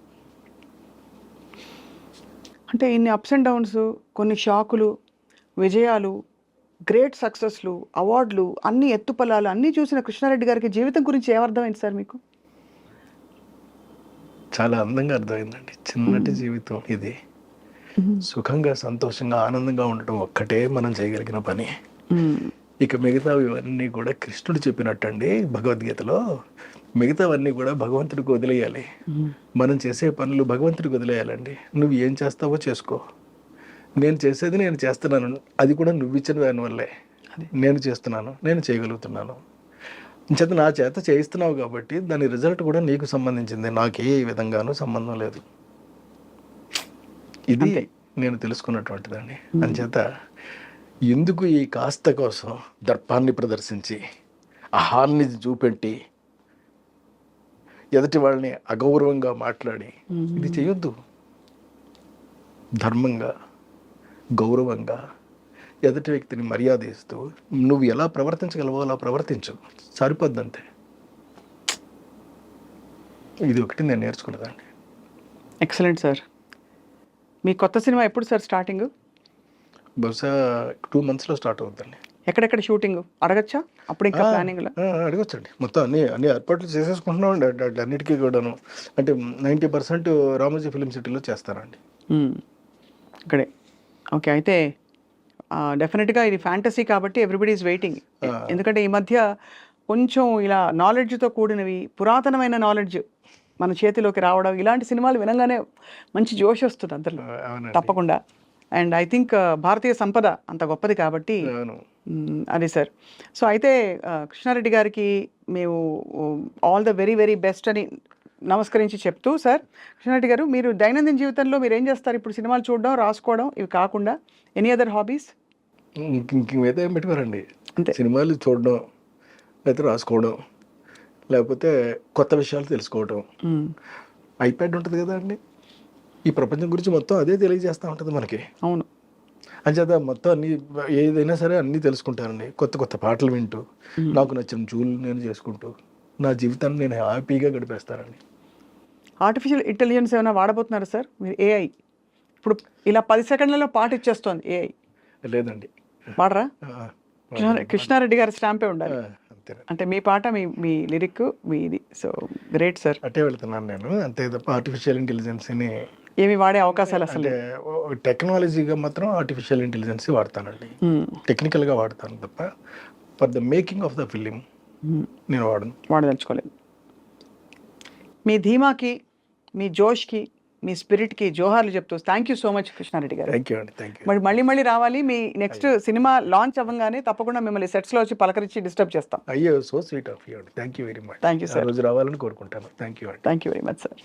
అంటే ఇన్ని అప్స్ అండ్ డౌన్స్, కొన్ని షాకులు, విజయాలు, గ్రేట్ సక్సెస్లు, అవార్డులు, అన్ని ఎత్తుపల్లాలు అన్నీ చూసిన కృష్ణారెడ్డి గారికి జీవితం గురించి ఏమర్థమైంది సార్ మీకు? చాలా అందంగా అర్థమైందండి. చిన్నటి జీవితం ఇది, సుఖంగా సంతోషంగా ఆనందంగా ఉండటం ఒక్కటే మనం చేయగలిగిన పని. ఇక మిగతావి ఇవన్నీ కూడా కృష్ణుడు చెప్పినట్టండి భగవద్గీతలో, మిగతావన్నీ కూడా భగవంతుడికి వదిలేయాలి. మనం చేసే పనులు భగవంతుడికి వదిలేయాలండి. నువ్వు ఏం చేస్తావో చేసుకో, నేను చేసేది నేను చేస్తున్నాను, అది కూడా నువ్వు ఇచ్చిన దానివల్లే నేను చేస్తున్నాను, నేను చేయగలుగుతున్నాను. చేత నా చేత చేయిస్తున్నావు కాబట్టి దాని రిజల్ట్ కూడా నీకు సంబంధించింది, నాకు ఏ విధంగానూ సంబంధం లేదు. ఇది నేను తెలుసుకున్నటువంటిదండి. అంచేత ఎందుకు ఈ కాస్త కోసం దర్పాన్ని ప్రదర్శించి అహాన్ని చూపెట్టి ఎదుటి వాళ్ళని అగౌరవంగా మాట్లాడి ఇది చేయొద్దు. ధర్మంగా, గౌరవంగా ఎదుటి వ్యక్తిని మర్యాద ఇస్తూ నువ్వు ఎలా ప్రవర్తించగలవో అలా ప్రవర్తించు, సరిపోద్దంతే. ఇది ఒకటి నేను నేర్చుకున్నదండి. Excellent sir. మీ కొత్త సినిమా ఎప్పుడు సార్ స్టార్టింగ్? బహుశా 2 monthsలో స్టార్ట్ అవుతుందండి. ఎక్కడెక్కడ షూటింగ్ అడగచ్చా? అప్పుడు ఇంకా ప్లానింగ్లో అడగొచ్చండి. మొత్తం అన్ని ఏర్పాట్లు చేసేసుకుంటున్నాం అండి అన్నిటికీ కూడాను. అంటే 90% రామోజీ ఫిలిం సిటీలో చేస్తానండి. ఇక్కడే. ఓకే. అయితే డెఫినెట్గా ఇది ఫ్యాంటసీ కాబట్టి ఎవ్రీబడి ఈజ్ వెయిటింగ్. ఎందుకంటే ఈ మధ్య కొంచెం ఇలా నాలెడ్జ్తో కూడినవి, పురాతనమైన నాలెడ్జ్ మన చేతిలోకి రావడం, ఇలాంటి సినిమాలు వినంగానే మంచి జోష్ వస్తుంది అందరిలో. అవునండి. తప్పకుండా. అండ్ ఐ థింక్ భారతీయ సంపద అంత గొప్పది కాబట్టి అవును. అది సార్. సో అయితే కృష్ణారెడ్డి గారికి మేము all the very very best అని నమస్కరించి చెప్తూ, సార్ కృష్ణారెడ్డి గారు, మీరు దైనందిన జీవితంలో మీరు ఏం చేస్తారు? ఇప్పుడు సినిమాలు చూడడం, రాసుకోవడం, ఇవి కాకుండా ఎనీ అదర్ హాబీస్? ఇంకేమైతే ఏం పెట్టుకోరండి. అంతే. సినిమాలు చూడడం, లేకపోతే రాసుకోవడం, లేకపోతే కొత్త విషయాలు తెలుసుకోవడం. ఐప్యాడ్ ఉంటుంది కదా అండి, ఈ ప్రపంచం గురించి మొత్తం అదే తెలియజేస్తూ ఉంటుంది మనకి. అవును. అంచేత మొత్తం అన్ని ఏదైనా సరే అన్నీ తెలుసుకుంటానండి. కొత్త కొత్త పాటలు వింటూ, నాకు నచ్చిన జూలు నేను చేసుకుంటూ నా జీవితాన్ని నేను హ్యాపీగా గడిపేస్తానండి. ఆర్టిఫిషియల్ ఇంటెలిజెన్స్ ఏమైనా వాడబోతున్నారా సార్ మీరు? ఏఐ ఇప్పుడు ఇలా 10 సెకండ్లలో పాట ఇచ్చేస్తోంది ఏఐ. లేదండి. వాడరా? ఆ, కృష్ణారెడ్డి గారి స్టాంపే ఉండాలి. అంతేనండి. అంటే మీ పాట, మీ లిరిక్, మీ ఇది. So great sir. అట్టే వెళ్తున్నాను నేను. అంతే తప్ప ఆర్టిఫిషియల్ ఇంటెలిజెన్స్ని ఏమి వాడే అవకాశాలు అసలు అంటే టెక్నాలజీగా మాత్రం ఆర్టిఫిషియల్ ఇంటెలిజెన్స్ వాడతానండి. టెక్నికల్గా వాడతాను తప్ప for the making of the film నేను వాడదలుచుకోలేదు. మీ ధీమాకి, మీ జోష్కి, మీ స్పిరిట్కి జోహార్లు చెప్తూ thank you so much Krishnareddy గారు. థ్యాంక్ యూ అండి. Thank you. మరి మళ్ళీ రావాలి. మీ నెక్స్ట్ సినిమా లాంచ్ అవ్వగానే తప్పకుండా మిమ్మల్ని సెట్స్లో వచ్చి పలకరించి డిస్టర్బ్ చేస్తాం. అయ్యో, సో స్వీట్ ఆఫ్ యూ అండి. Thank you very much. Thank you sir. రోజు రావాలని కోరుకుంటాను. థ్యాంక్ యూ అండి. Thank you very much sir.